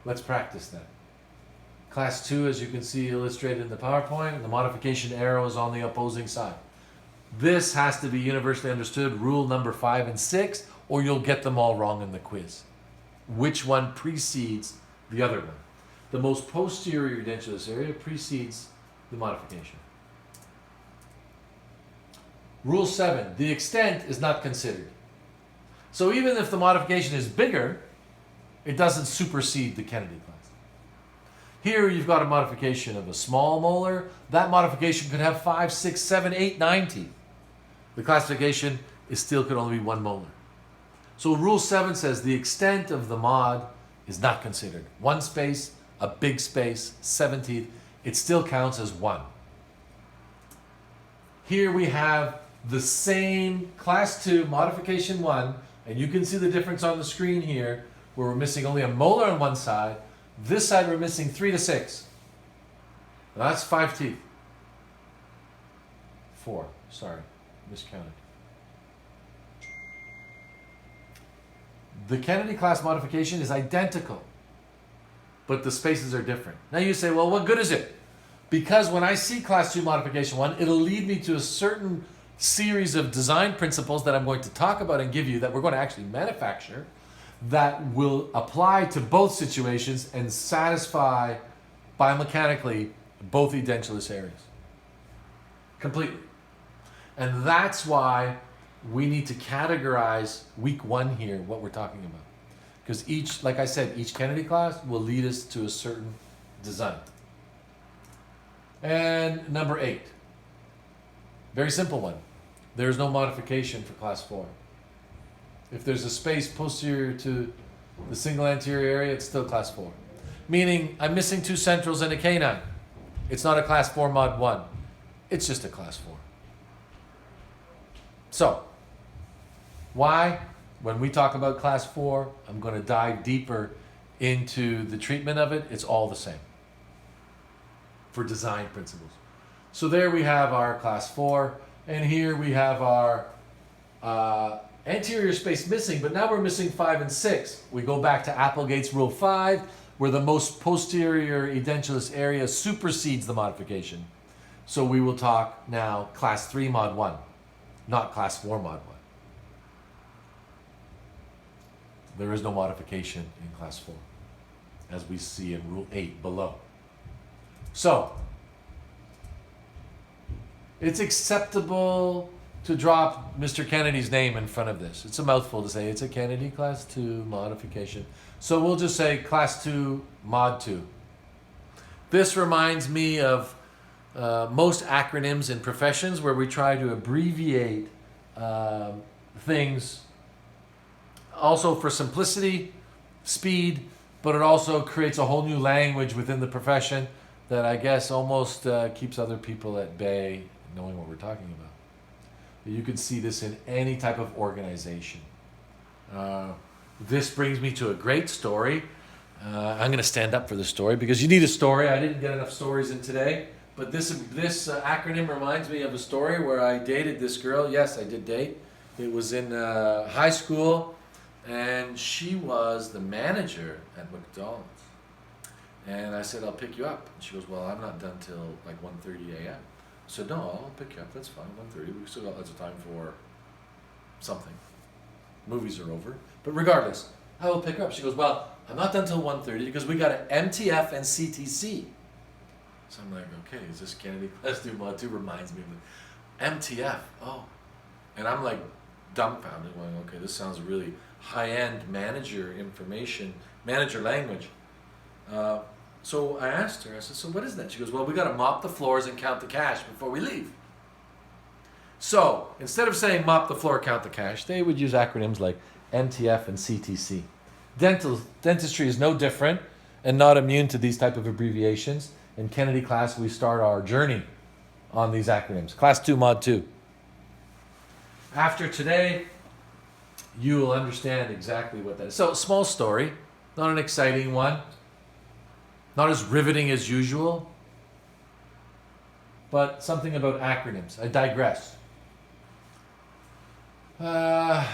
Let's practice that. Class 2, as you can see illustrated in the PowerPoint, the modification arrow is on the opposing side. This has to be universally understood, rule number 5 and 6, or you'll get them all wrong in the quiz. Which one precedes the other one? The most posterior edentulous area precedes the modification. Rule 7, the extent is not considered. So even if the modification is bigger, it doesn't supersede the Kennedy class. Here you've got a modification of a small molar. That modification could have 5, 6, 7, 8, 9 teeth. The classification is still could only be 1 molar. So rule 7 says the extent of the mod is not considered. 1 space, a big space, 7 teeth, it still counts as 1. Here we have the same class 2 modification 1, and you can see the difference on the screen here where we're missing only a molar on one side. This side we're missing 3 to 6. Now that's 5 teeth. 4, sorry, miscounted. The Kennedy class modification is identical, but the spaces are different. Now you say, well, what good is it? Because when I see class 2 modification 1, it'll lead me to a certain series of design principles that I'm going to talk about and give you that we're going to actually manufacture that will apply to both situations and satisfy biomechanically both edentulous areas completely. And that's why we need to categorize week 1 here, what we're talking about. Because each, like I said, each Kennedy class will lead us to a certain design. And number 8, very simple one. There's no modification for class 4. If there's a space posterior to the single anterior area, it's still class 4. Meaning I'm missing 2 centrals and a canine. It's not a class 4 mod 1. It's just a class 4. So, why? When we talk about class 4, I'm going to dive deeper into the treatment of it. It's all the same for design principles. So there we have our class 4, and here we have our anterior space missing, but now we're missing 5 and 6. We go back to Applegate's rule 5, where the most posterior edentulous area supersedes the modification. So we will talk now class 3 mod 1, not class 4 mod 1. There is no modification in class 4, as we see in rule 8 below. So, it's acceptable to drop Mr. Kennedy's name in front of this. It's a mouthful to say it's a Kennedy class 2 modification. So we'll just say class 2 mod 2. This reminds me of most acronyms in professions where we try to abbreviate things also for simplicity, speed, but it also creates a whole new language within the profession that I guess almost keeps other people at bay knowing what we're talking about. You can see this in any type of organization. This brings me to a great story. I'm going to stand up for the story because you need a story. I didn't get enough stories in today, but this acronym reminds me of a story where I dated this girl. Yes, I did date. It was in high school, and she was the manager at McDonald's. And I said, I'll pick you up. And she goes, well, I'm not done till like 1:30 a.m. I said, no, I'll pick you up. That's fine, 1:30. We still got lots of time for something. Movies are over. But regardless, I will pick her up. She goes, well, I'm not done till 1:30 because we got an MTF and CTC. So I'm like, okay, is this Kennedy class 2 mod 2? Reminds me of it. MTF, oh. And I'm like dumbfounded, going, okay, this sounds really high-end manager information, manager language. So I asked her, I said, so what is that? She goes, well, we got to mop the floors and count the cash before we leave. So instead of saying mop the floor, count the cash, they would use acronyms like MTF and CTC. Dentistry is no different and not immune to these type of abbreviations. In Kennedy class, we start our journey on these acronyms. Class 2 mod 2. After today, you will understand exactly what that is. So, small story, not an exciting one, not as riveting as usual, but something about acronyms. I digress. Well,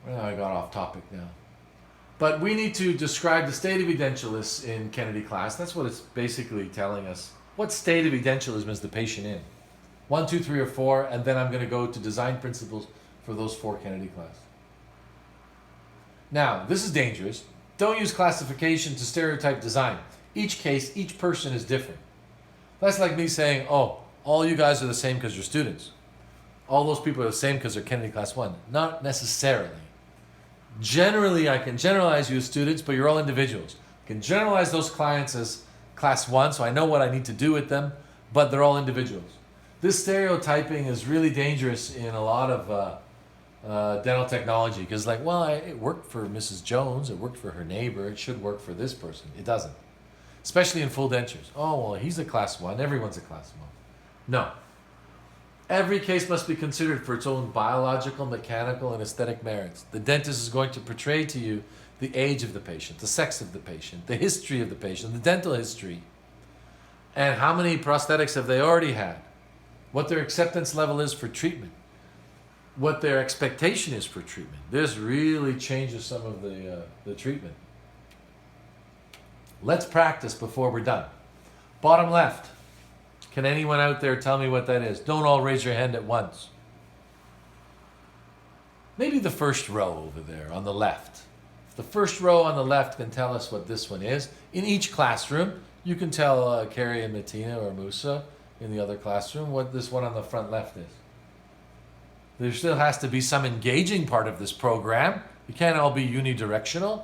I got off topic now. But we need to describe the state of edentulous in Kennedy class. That's what it's basically telling us. What state of edentulism is the patient in? 1, 2, 3, or 4, and then I'm going to go to design principles for those 4 Kennedy class. Now, this is dangerous. Don't use classification to stereotype design. Each case, each person is different. That's like me saying, oh, all you guys are the same because you're students. All those people are the same because they're Kennedy class 1. Not necessarily. Generally, I can generalize you as students, but you're all individuals. I can generalize those clients as class 1, so I know what I need to do with them, but they're all individuals. This stereotyping is really dangerous in a lot of dental technology, because like, well, it worked for Mrs. Jones, it worked for her neighbor, it should work for this person. It doesn't. Especially in full dentures. Oh, well, he's a class 1, everyone's a class 1. No. Every case must be considered for its own biological, mechanical, and aesthetic merits. The dentist is going to portray to you the age of the patient, the sex of the patient, the history of the patient, the dental history, and how many prosthetics have they already had, what their acceptance level is for treatment, what their expectation is for treatment. This really changes some of the treatment. Let's practice before we're done. Bottom left. Can anyone out there tell me what that is? Don't all raise your hand at once. Maybe the first row over there on the left. If the first row on the left can tell us what this one is. In each classroom, you can tell Carrie and Martina or Musa in the other classroom what this one on the front left is. There still has to be some engaging part of this program. You can't all be unidirectional.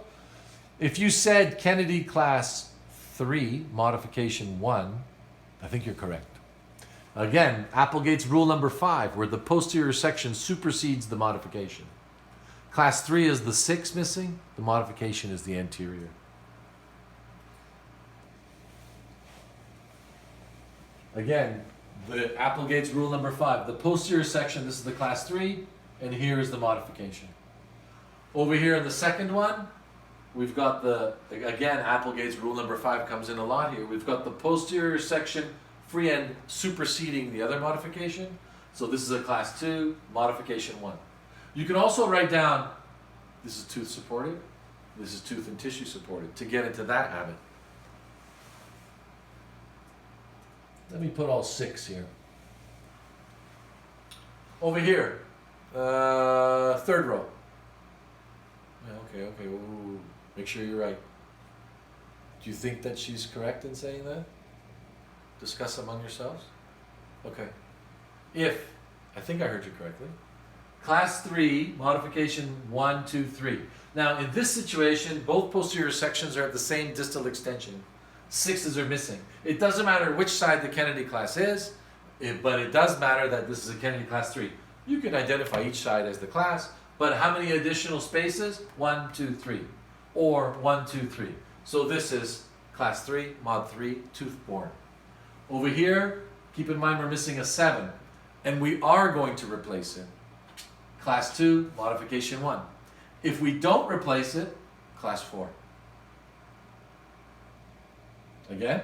If you said Kennedy class 3, modification 1, I think you're correct. Again, Applegate's rule number 5, where the posterior section supersedes the modification. Class 3 is the 6 missing, the modification is the anterior. Again, the Applegate's rule number 5, the posterior section, this is the class 3, and here is the modification. Over here in the second one, we've got again, Applegate's rule number 5 comes in a lot here. We've got the posterior section free end superseding the other modification. So this is a class 2, modification 1. You can also write down, this is tooth supported, this is tooth and tissue supported, to get into that habit. Let me put all 6 here. Over here, third row. Okay. Ooh. Make sure you're right. Do you think that she's correct in saying that? Discuss among yourselves? Okay. I think I heard you correctly. Class 3, modification 1, 2, 3. Now, in this situation, both posterior sections are at the same distal extension. 6s are missing. It doesn't matter which side the Kennedy class is, but it does matter that this is a Kennedy class 3. You can identify each side as the class, but how many additional spaces? 1, 2, 3. Or 1, 2, 3. So this is class 3, mod 3, tooth borne. Over here, keep in mind we're missing a 7, and we are going to replace it. Class 2, modification 1. If we don't replace it, class 4. Again,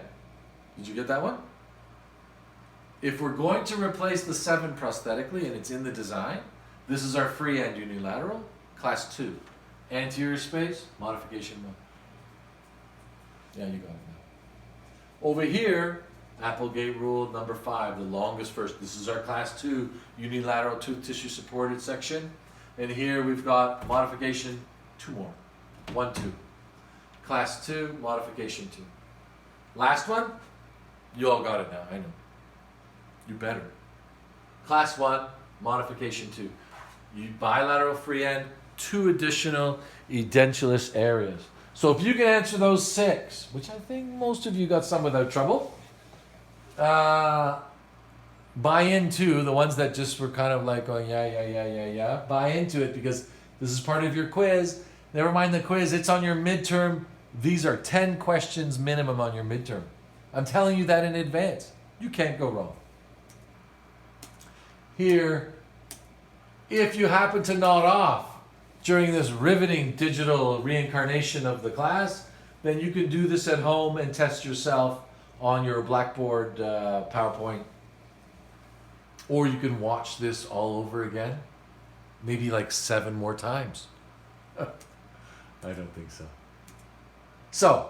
did you get that one? If we're going to replace the 7 prosthetically, and it's in the design, this is our free end unilateral, class 2. Anterior space, modification 1. Yeah, you got it now. Over here, Applegate rule number 5, the longest first. This is our class 2 unilateral tooth tissue supported section. And here we've got modification 2 more. 1, 2. Class 2, modification 2. Last one, you all got it now, I know. You better. Class 1, modification 2. Bilateral free end, 2 additional edentulous areas. So if you can answer those 6, which I think most of you got some without trouble, buy into the ones that just were kind of like going, yeah, buy into it, because this is part of your quiz. Never mind the quiz, it's on your midterm. These are 10 questions minimum on your midterm. I'm telling you that in advance. You can't go wrong. here, if you happen to nod off during this riveting digital reincarnation of the class, then you can do this at home and test yourself on your Blackboard PowerPoint. Or you can watch this all over again, maybe like 7 more times. I don't think so. So,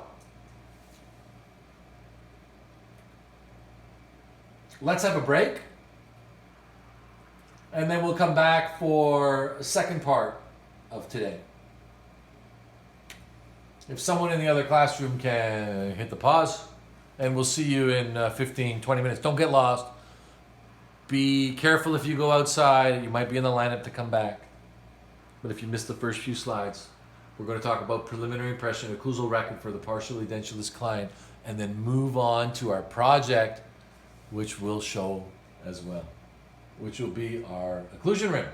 let's have a break. And then we'll come back for a second part of today. If someone in the other classroom can hit the pause, and we'll see you in 15, 20 minutes. Don't get lost. Be careful if you go outside. You might be in the lineup to come back. But if you missed the first few slides, we're going to talk about preliminary impression, occlusal record for the partially edentulous client, and then move on to our project, which we'll show as well, which will be our occlusion rim.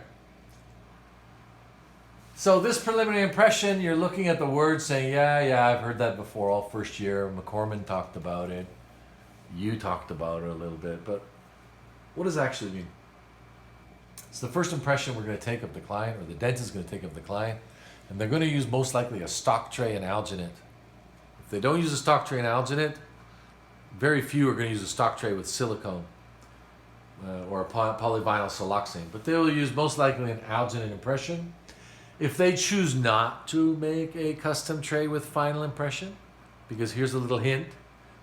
So this preliminary impression, you're looking at the word saying, yeah, I've heard that before all first year. McCorman talked about it. You talked about it a little bit, but what does it actually mean? It's the first impression we're going to take of the client, or the dentist is going to take of the client, and they're going to use most likely a stock tray and alginate. If they don't use a stock tray and alginate, very few are going to use a stock tray with silicone or a polyvinyl siloxane, but they will use most likely an alginate impression. If they choose not to make a custom tray with final impression, because here's a little hint,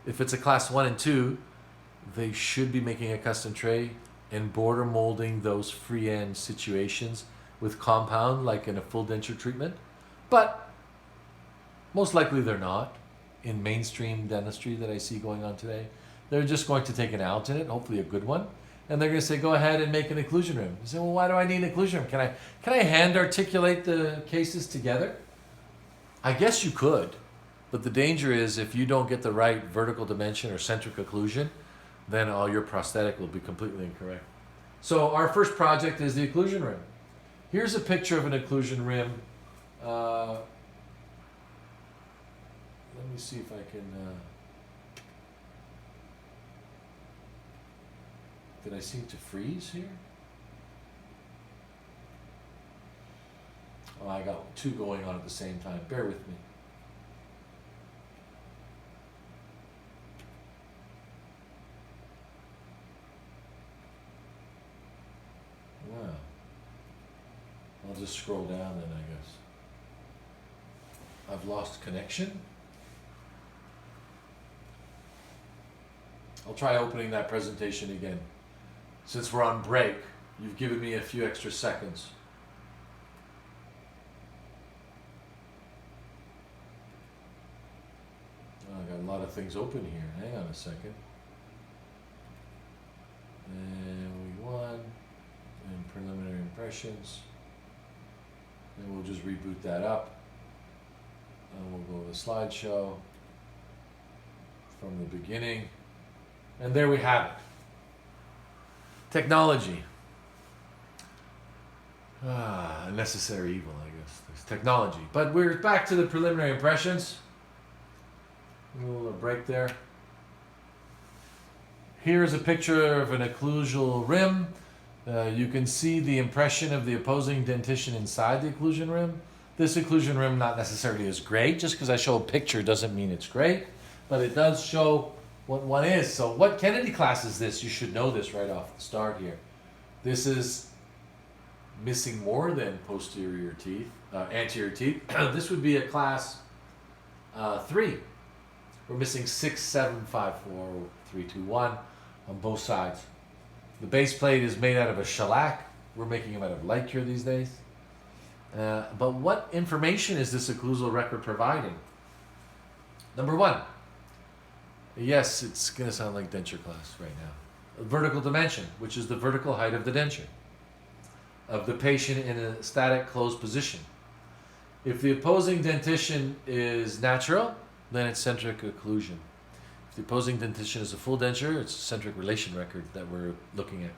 if it's a class 1 and 2, they should be making a custom tray and border molding those free end situations with compound like in a full denture treatment. But most likely they're not in mainstream dentistry that I see going on today. They're just going to take an alginate, hopefully a good one, and they're going to say, go ahead and make an occlusion rim. You say, well, why do I need an occlusion rim? Can I hand articulate the cases together? I guess you could, but the danger is if you don't get the right vertical dimension or centric occlusion, then all your prosthetic will be completely incorrect. So our first project is the occlusion rim. Here's a picture of an occlusion rim. Let me see if I can... Did I seem to freeze here? Oh, I got 2 going on at the same time. Bear with me. Wow. I'll just scroll down then, I guess. I've lost connection. I'll try opening that presentation again. Since we're on break, you've given me a few extra seconds. Oh, I got a lot of things open here. Hang on a second. And we won. And preliminary impressions. And we'll just reboot that up. And we'll go to the slideshow from the beginning. And there we have it. Technology. A necessary evil, I guess. There's technology. But we're back to the preliminary impressions. A little break there. Here's a picture of an occlusal rim. You can see the impression of the opposing dentition inside the occlusion rim. This occlusion rim not necessarily is great. Just because I show a picture doesn't mean it's great. But it does show what one is. So what Kennedy class is this? You should know this right off the start here. This is missing more than posterior teeth, anterior teeth. This would be a class 3. We're missing 6, 7, 5, 4, 3, 2, 1 on both sides. The base plate is made out of a shellac. We're making them out of light cure these days. But what information is this occlusal record providing? Number 1. Yes, it's going to sound like denture class right now. Vertical dimension, which is the vertical height of the denture of the patient in a static closed position. If the opposing dentition is natural, then it's centric occlusion. If the opposing dentition is a full denture, it's a centric relation record that we're looking at.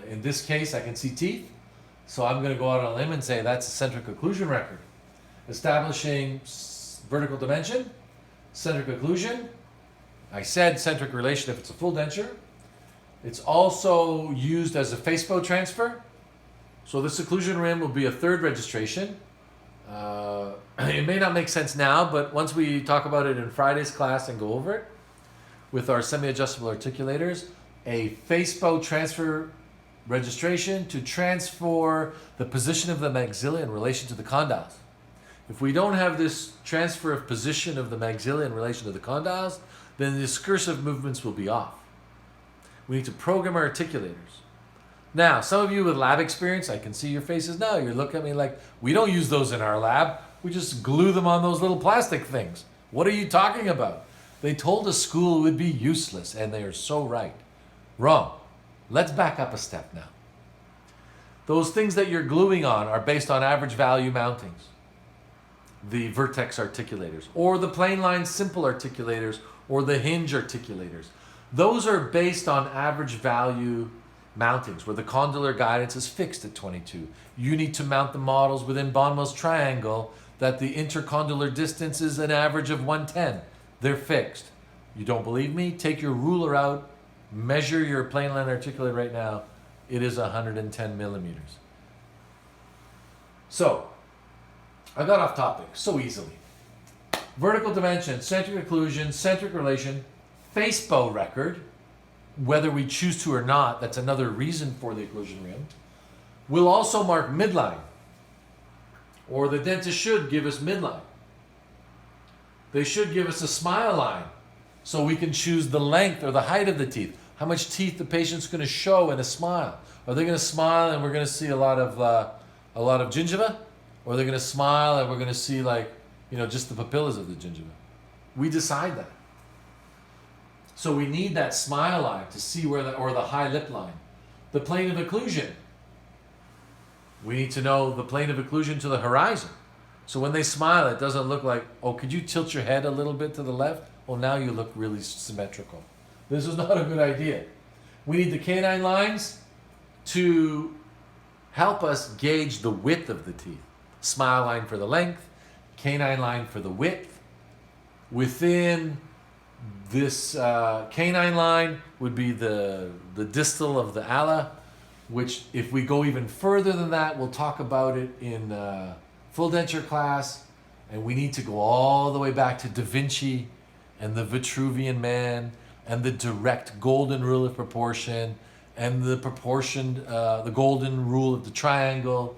In this case, I can see teeth, so I'm going to go out on a limb and say that's a centric occlusion record. Establishing vertical dimension, centric occlusion. I said centric relation if it's a full denture. It's also used as a FASPO transfer. So this occlusion rim will be a third registration. It may not make sense now, but once we talk about it in Friday's class and go over it with our semi-adjustable articulators, a FASPO transfer registration to transfer the position of the maxilla in relation to the condyles. If we don't have this transfer of position of the maxilla in relation to the condyles, then the discursive movements will be off. We need to program our articulators. Now, some of you with lab experience, I can see your faces now. You're looking at me like, we don't use those in our lab. We just glue them on those little plastic things. What are you talking about? They told us school would be useless, and they are so right. Wrong. Let's back up a step now. Those things that you're gluing on are based on average value mountings, the vertex articulators, or the plane line simple articulators, or the hinge articulators. Those are based on average value mountings, where the condylar guidance is fixed at 22. You need to mount the models within Bonwell's triangle that the intercondylar distance is an average of 110. They're fixed. You don't believe me? Take your ruler out, measure your plane line articulator right now. It is 110 millimeters. So, I got off topic so easily. Vertical dimension, centric occlusion, centric relation, FASPO record, whether we choose to or not, that's another reason for the occlusion rim. We'll also mark midline, or the dentist should give us midline. They should give us a smile line, so we can choose the length or the height of the teeth, how much teeth the patient's going to show in a smile. Are they going to smile and we're going to see a lot of gingiva, or are they going to smile and we're going to see just the papillas of the gingiva? We decide that. So we need that smile line to see where or the high lip line. The plane of occlusion. We need to know the plane of occlusion to the horizon. So when they smile, it doesn't look like, oh, could you tilt your head a little bit to the left? Well, now you look really symmetrical. This is not a good idea. We need the canine lines to help us gauge the width of the teeth. Smile line for the length, canine line for the width. Within this canine line would be the distal of the ala, which if we go even further than that, we'll talk about it in full denture class, and we need to go all the way back to Da Vinci and the Vitruvian Man and the direct golden rule of proportion and the proportion, the golden rule of the triangle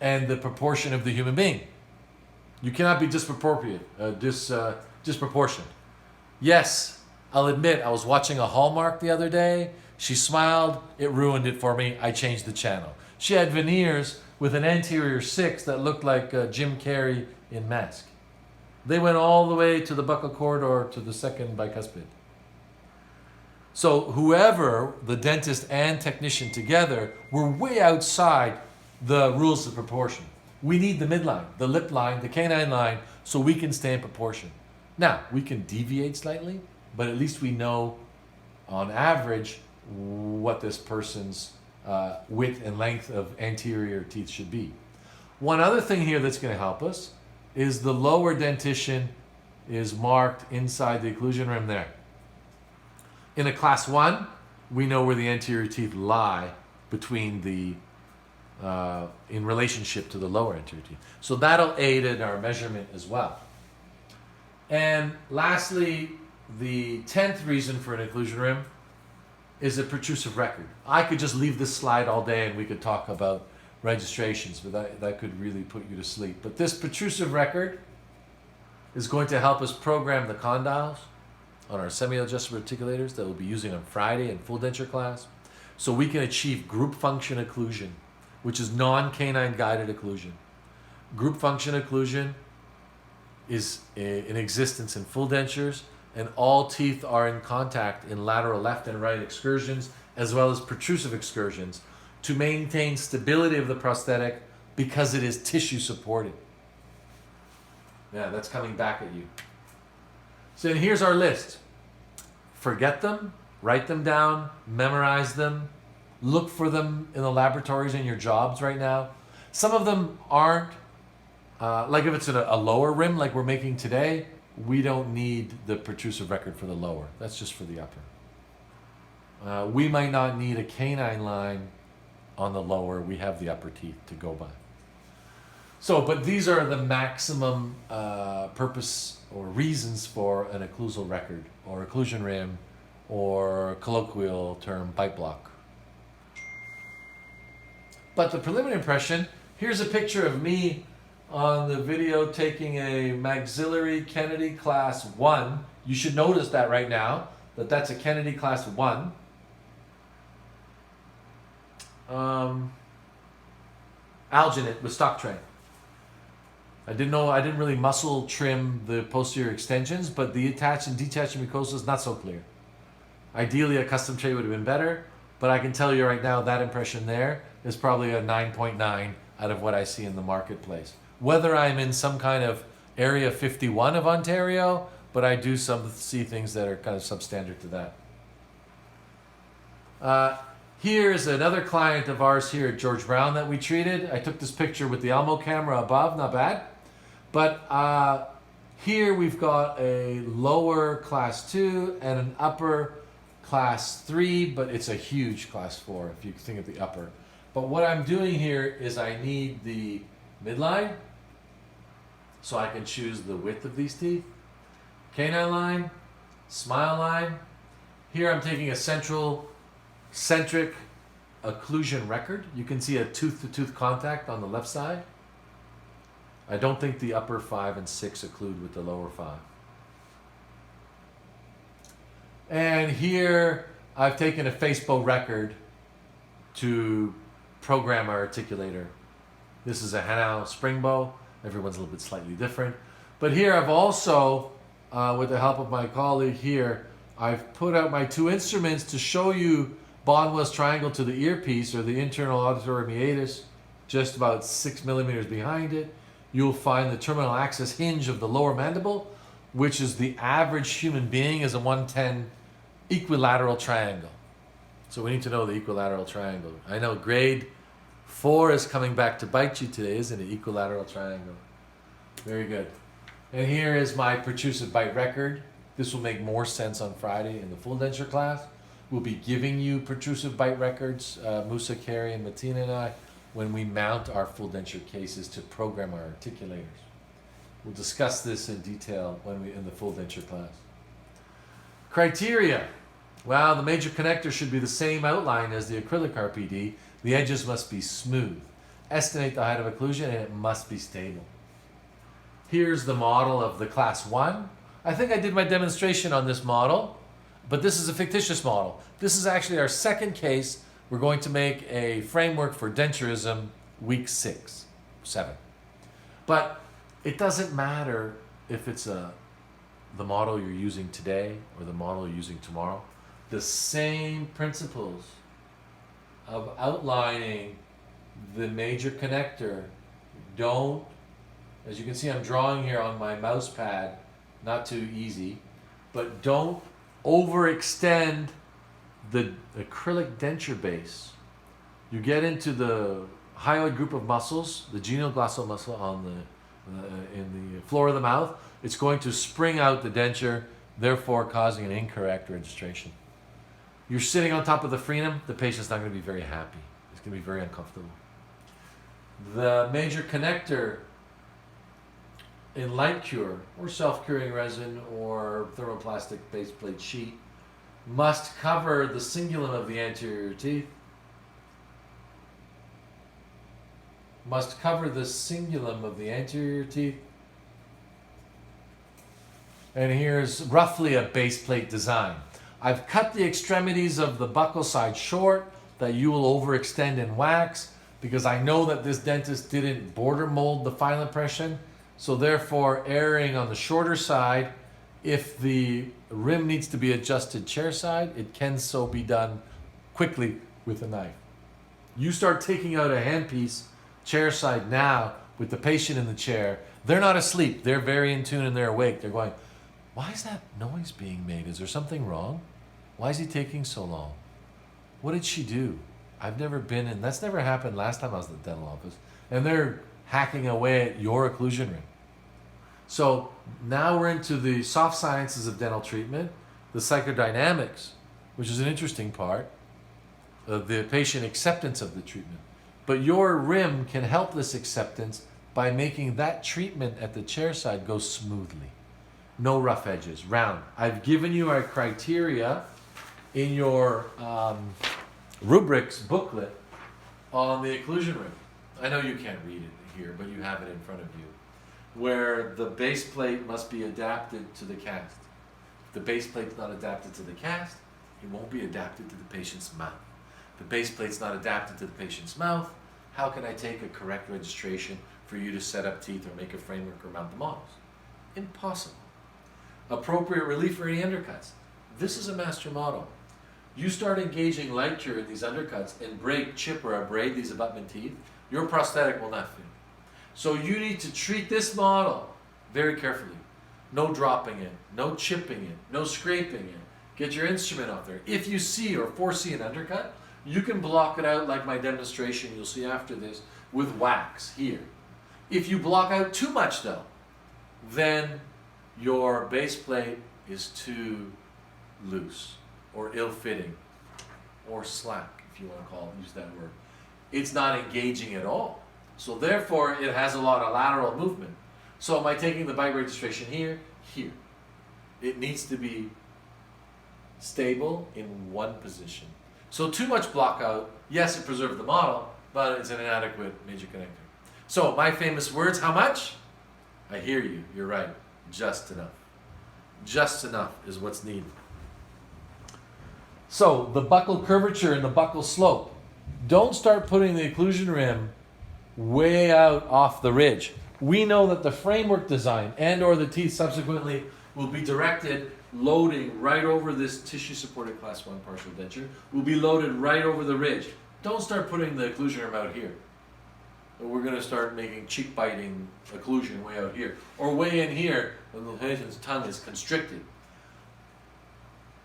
and the proportion of the human being. You cannot be disproportionate. Yes, I'll admit, I was watching a Hallmark the other day. She smiled, it ruined it for me. I changed the channel. She had veneers with an anterior 6 that looked like Jim Carrey in Mask. They went all the way to the buccal corridor to the second bicuspid. So whoever, the dentist and technician together, were way outside the rules of proportion. We need the midline, the lip line, the canine line, so we can stay in proportion. Now, we can deviate slightly, but at least we know on average what this person's width and length of anterior teeth should be. One other thing here that's going to help us is the lower dentition is marked inside the occlusion rim there. In a class 1, we know where the anterior teeth lie between the in relationship to the lower anterior teeth. So that'll aid in our measurement as well. And lastly, the 10th reason for an occlusion rim is a protrusive record. I could just leave this slide all day and we could talk about registrations, but that could really put you to sleep. But this protrusive record is going to help us program the condyles on our semi-adjustable articulators that we'll be using on Friday in full denture class, so we can achieve group function occlusion, which is non-canine guided occlusion. Group function occlusion is in existence in full dentures, and all teeth are in contact in lateral left and right excursions, as well as protrusive excursions, to maintain stability of the prosthetic because it is tissue supported. Yeah, that's coming back at you. So here's our list. Forget them, write them down, memorize them, look for them in the laboratories in your jobs right now. Some of them aren't, like if it's a lower rim like we're making today, we don't need the protrusive record for the lower. That's just for the upper. We might not need a canine line on the lower. We have the upper teeth to go by. So, but these are the maximum purpose or reasons for an occlusal record or occlusion rim or colloquial term bite block. But the preliminary impression, here's a picture of me on the video taking a maxillary Kennedy class 1. You should notice that right now, that that's a Kennedy class 1. Alginate with stock tray. I didn't really muscle trim the posterior extensions, but the attached and detached mucosa is not so clear. Ideally, a custom tray would have been better, but I can tell you right now that impression there is probably a 9.9 out of what I see in the marketplace. Whether I'm in some kind of Area 51 of Ontario, but I do see things that are kind of substandard to that. Here's another client of ours here at George Brown that we treated. I took this picture with the Elmo camera above, not bad. But here we've got a lower class 2 and an upper class 3, but it's a huge class 4 if you think of the upper. But what I'm doing here is I need the midline, so I can choose the width of these teeth. Canine line, smile line. Here I'm taking a centric occlusion record. You can see a tooth-to-tooth contact on the left side. I don't think the upper 5 and 6 occlude with the lower 5. And here I've taken a Facebook record to program our articulator. This is a Hanau spring bow. Everyone's a little bit slightly different. But here I've also, with the help of my colleague here, I've put out my 2 instruments to show you Bonwell's triangle to the earpiece, or the internal auditory meatus, just about 6 millimeters behind it. You'll find the terminal axis hinge of the lower mandible, which is the average human being is a 110 equilateral triangle. So we need to know the equilateral triangle. I know grade 4 is coming back to bite you today, isn't it? Equilateral triangle. Very good. And here is my protrusive bite record. This will make more sense on Friday in the full denture class. We'll be giving you protrusive bite records, Musa, Carey, and Matina and I, when we mount our full denture cases to program our articulators. We'll discuss this in detail in the full denture class. Criteria. Well, the major connector should be the same outline as the acrylic RPD. The edges must be smooth. Estimate the height of occlusion, and it must be stable. Here's the model of the class 1. I think I did my demonstration on this model, but this is a fictitious model. This is actually our second case. We're going to make a framework for denturism week 6, 7. But it doesn't matter if it's the model you're using today or the model you're using tomorrow. The same principles of outlining the major connector don't, as you can see I'm drawing here on my mouse pad, not too easy, but don't overextend the acrylic denture base. You get into the hyoid group of muscles, the genioglossus muscle on in the floor of the mouth. It's going to spring out the denture, therefore causing an incorrect registration. You're sitting on top of the frenum, the patient's not going to be very happy. It's going to be very uncomfortable. The major connector in light cure or self-curing resin or thermoplastic base plate sheet must cover the cingulum of the anterior teeth. Must cover the cingulum of the anterior teeth. And here's roughly a base plate design. I've cut the extremities of the buccal side short that you will overextend in wax because I know that this dentist didn't border mold the final impression. So therefore, erring on the shorter side, if the rim needs to be adjusted chair side, it can so be done quickly with a knife. You start taking out a handpiece chair side now with the patient in the chair. They're not asleep. They're very in tune and they're awake. They're going, why is that noise being made? Is there something wrong? Why is he taking so long? What did she do? I've never been in, that's never happened last time I was in the dental office. And they're hacking away at your occlusion ring. So now we're into the soft sciences of dental treatment, the psychodynamics. which is an interesting part of the patient acceptance of the treatment. But your rim can help this acceptance by making that treatment at the chair side go smoothly. No rough edges, round. I've given you our criteria in your rubrics booklet on the occlusion rim. I know you can't read it here, but you have it in front of you, where the base plate must be adapted to the cast. If the base plate's not adapted to the cast, it won't be adapted to the patient's mouth. If the base plate's not adapted to the patient's mouth, how can I take a correct registration for you to set up teeth or make a framework or mount the models? Impossible. Appropriate relief for any undercuts. This is a master model. You start engaging light cure in these undercuts and break, chip, or abrade these abutment teeth, your prosthetic will not fit. So you need to treat this model very carefully. No dropping it, no chipping it, no scraping it. Get your instrument off there. If you see or foresee an undercut, you can block it out like my demonstration you'll see after this with wax here. If you block out too much though, then your base plate is too loose or ill-fitting or slack, if you want to use that word. It's not engaging at all. So therefore it has a lot of lateral movement. So am I taking the bite registration here? Here. It needs to be stable in one position. So too much block out, yes, it preserved the model, but it's an inadequate major connector. So my famous words, how much? I hear you, you're right, just enough. Just enough is what's needed. So the buccal curvature and the buccal slope. Don't start putting the occlusion rim way out off the ridge. We know that the framework design and or the teeth subsequently will be directed loading right over this tissue supported class 1 partial denture, will be loaded right over the ridge. Don't start putting the occlusion rim out here. We're going to start making cheek biting occlusion way out here, or way in here when the patient's tongue is constricted.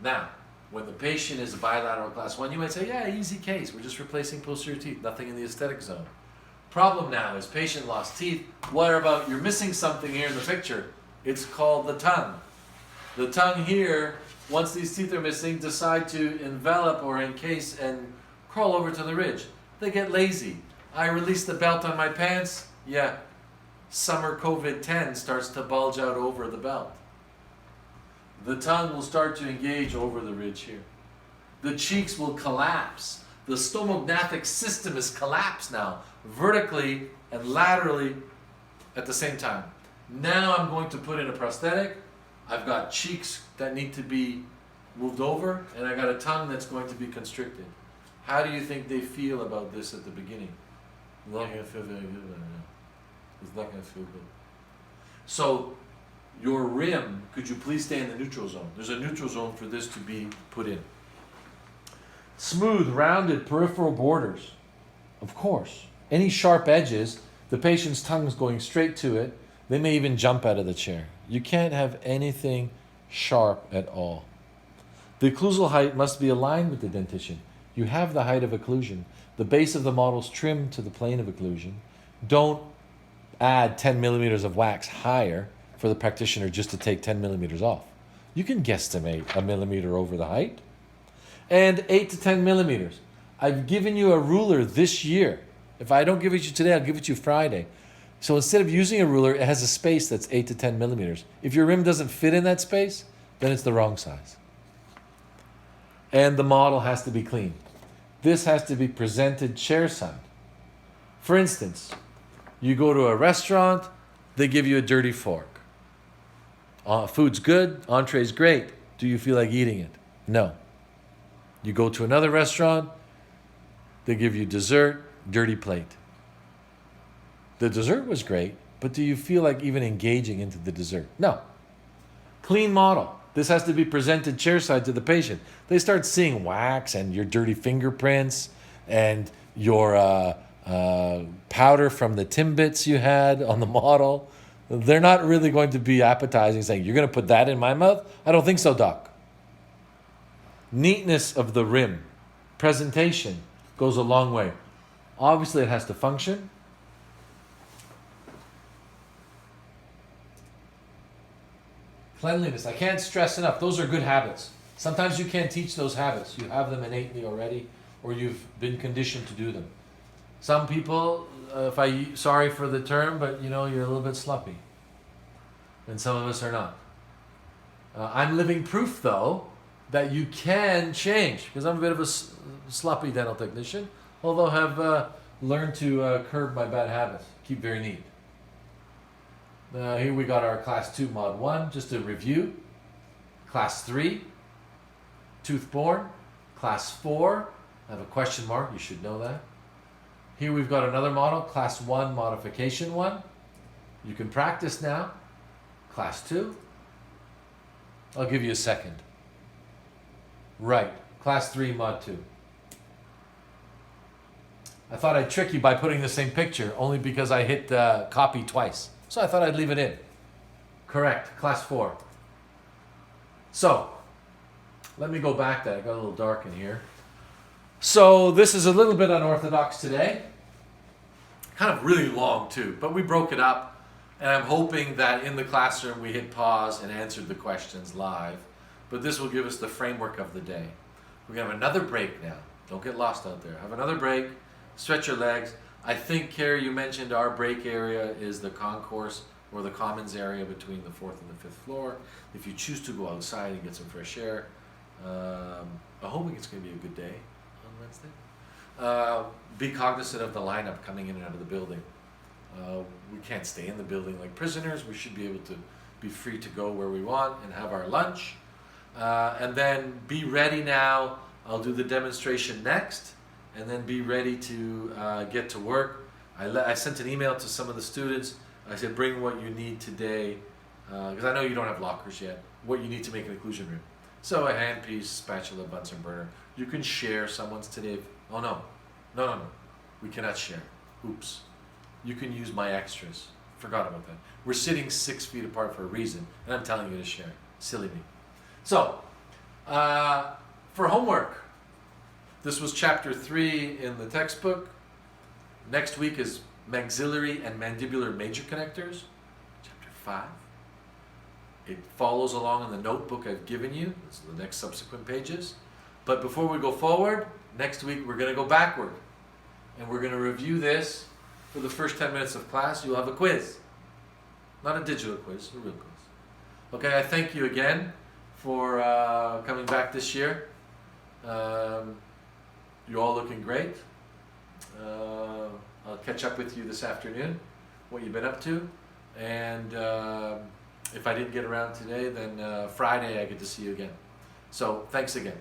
Now, when the patient is a bilateral class 1, you might say, yeah, easy case, we're just replacing posterior teeth, nothing in the aesthetic zone. Problem now is patient lost teeth. What about, you're missing something here in the picture. It's called the tongue. The tongue here, once these teeth are missing, decide to envelop or encase and crawl over to the ridge. They get lazy. I release the belt on my pants. Yeah, summer COVID-10 starts to bulge out over the belt. The tongue will start to engage over the ridge here. The cheeks will collapse. The stomognathic system is collapsed now, vertically and laterally at the same time. Now I'm going to put in a prosthetic. I've got cheeks that need to be moved over, and I got a tongue that's going to be constricted. How do you think they feel about this at the beginning? Not going to feel very good right now. It's not going to feel good. So your rim, could you please stay in the neutral zone? There's a neutral zone for this to be put in. Smooth, rounded peripheral borders. Of course. Any sharp edges, the patient's tongue is going straight to it. They may even jump out of the chair. You can't have anything sharp at all. The occlusal height must be aligned with the dentition. You have the height of occlusion. The base of the model's trimmed to the plane of occlusion. Don't add 10 millimeters of wax higher for the practitioner just to take 10 millimeters off. You can guesstimate a millimeter over the height. And 8 to 10 millimeters. I've given you a ruler this year. If I don't give it to you today, I'll give it to you Friday. So instead of using a ruler, it has a space that's 8 to 10 millimeters. If your rim doesn't fit in that space, then it's the wrong size. And the model has to be clean. This has to be presented chair side. For instance, you go to a restaurant, they give you a dirty fork. Food's good, entree's great. Do you feel like eating it? No. You go to another restaurant, they give you dessert, dirty plate. The dessert was great, but do you feel like even engaging into the dessert? No. Clean model. This has to be presented chairside to the patient. They start seeing wax and your dirty fingerprints and your powder from the Timbits you had on the model. They're not really going to be appetizing, saying, you're going to put that in my mouth? I don't think so, doc. Neatness of the rim, presentation goes a long way. Obviously, it has to function. Cleanliness, I can't stress enough. Those are good habits. Sometimes you can't teach those habits. You have them innately already, or you've been conditioned to do them. Some people, sorry for the term, but you're a little bit sloppy. And some of us are not. I'm living proof, though, that you can change, because I'm a bit of a sloppy dental technician, although have learned to curb my bad habits, keep very neat. Here we got our Class 2 Mod 1, just a review. Class 3, tooth-borne. Class 4, I have a question mark, you should know that. Here we've got another model, Class 1 Modification 1. You can practice now. Class 2. I'll give you a second. Right, Class 3 Mod 2. I thought I'd trick you by putting the same picture, only because I hit copy twice. So I thought I'd leave it in. Correct, Class 4. So, let me go back there. I got a little dark in here. So this is a little bit unorthodox today. Kind of really long too, but we broke it up. And I'm hoping that in the classroom we hit pause and answered the questions live. But this will give us the framework of the day. We're going to have another break now. Don't get lost out there. Have another break. Stretch your legs. I think, Carrie, you mentioned our break area is the concourse or the commons area between the 4th and the 5th floor. If you choose to go outside and get some fresh air, I'm hoping it's going to be a good day on Wednesday. Be cognizant of the lineup coming in and out of the building. We can't stay in the building like prisoners. We should be able to be free to go where we want and have our lunch. And then be ready now. I'll do the demonstration next. And then be ready to get to work. I sent an email to some of the students. I said, bring what you need today, because I know you don't have lockers yet, what you need to make an occlusion room. So a handpiece, spatula, Bunsen burner. You can share someone's today. Oh, no. We cannot share. Oops. You can use my extras. Forgot about that. We're sitting 6 feet apart for a reason, and I'm telling you to share. Silly me. So, for homework, this was chapter 3 in the textbook. Next week is maxillary and mandibular major connectors, chapter 5. It follows along in the notebook I've given you. This is the next subsequent pages. But before we go forward, next week we're going to go backward. And we're going to review this for the first 10 minutes of class. You'll have a quiz. Not a digital quiz, a real quiz. Okay, I thank you again for coming back this year. You're all looking great. I'll catch up with you this afternoon, what you've been up to. And if I didn't get around today, then Friday I get to see you again. So thanks again.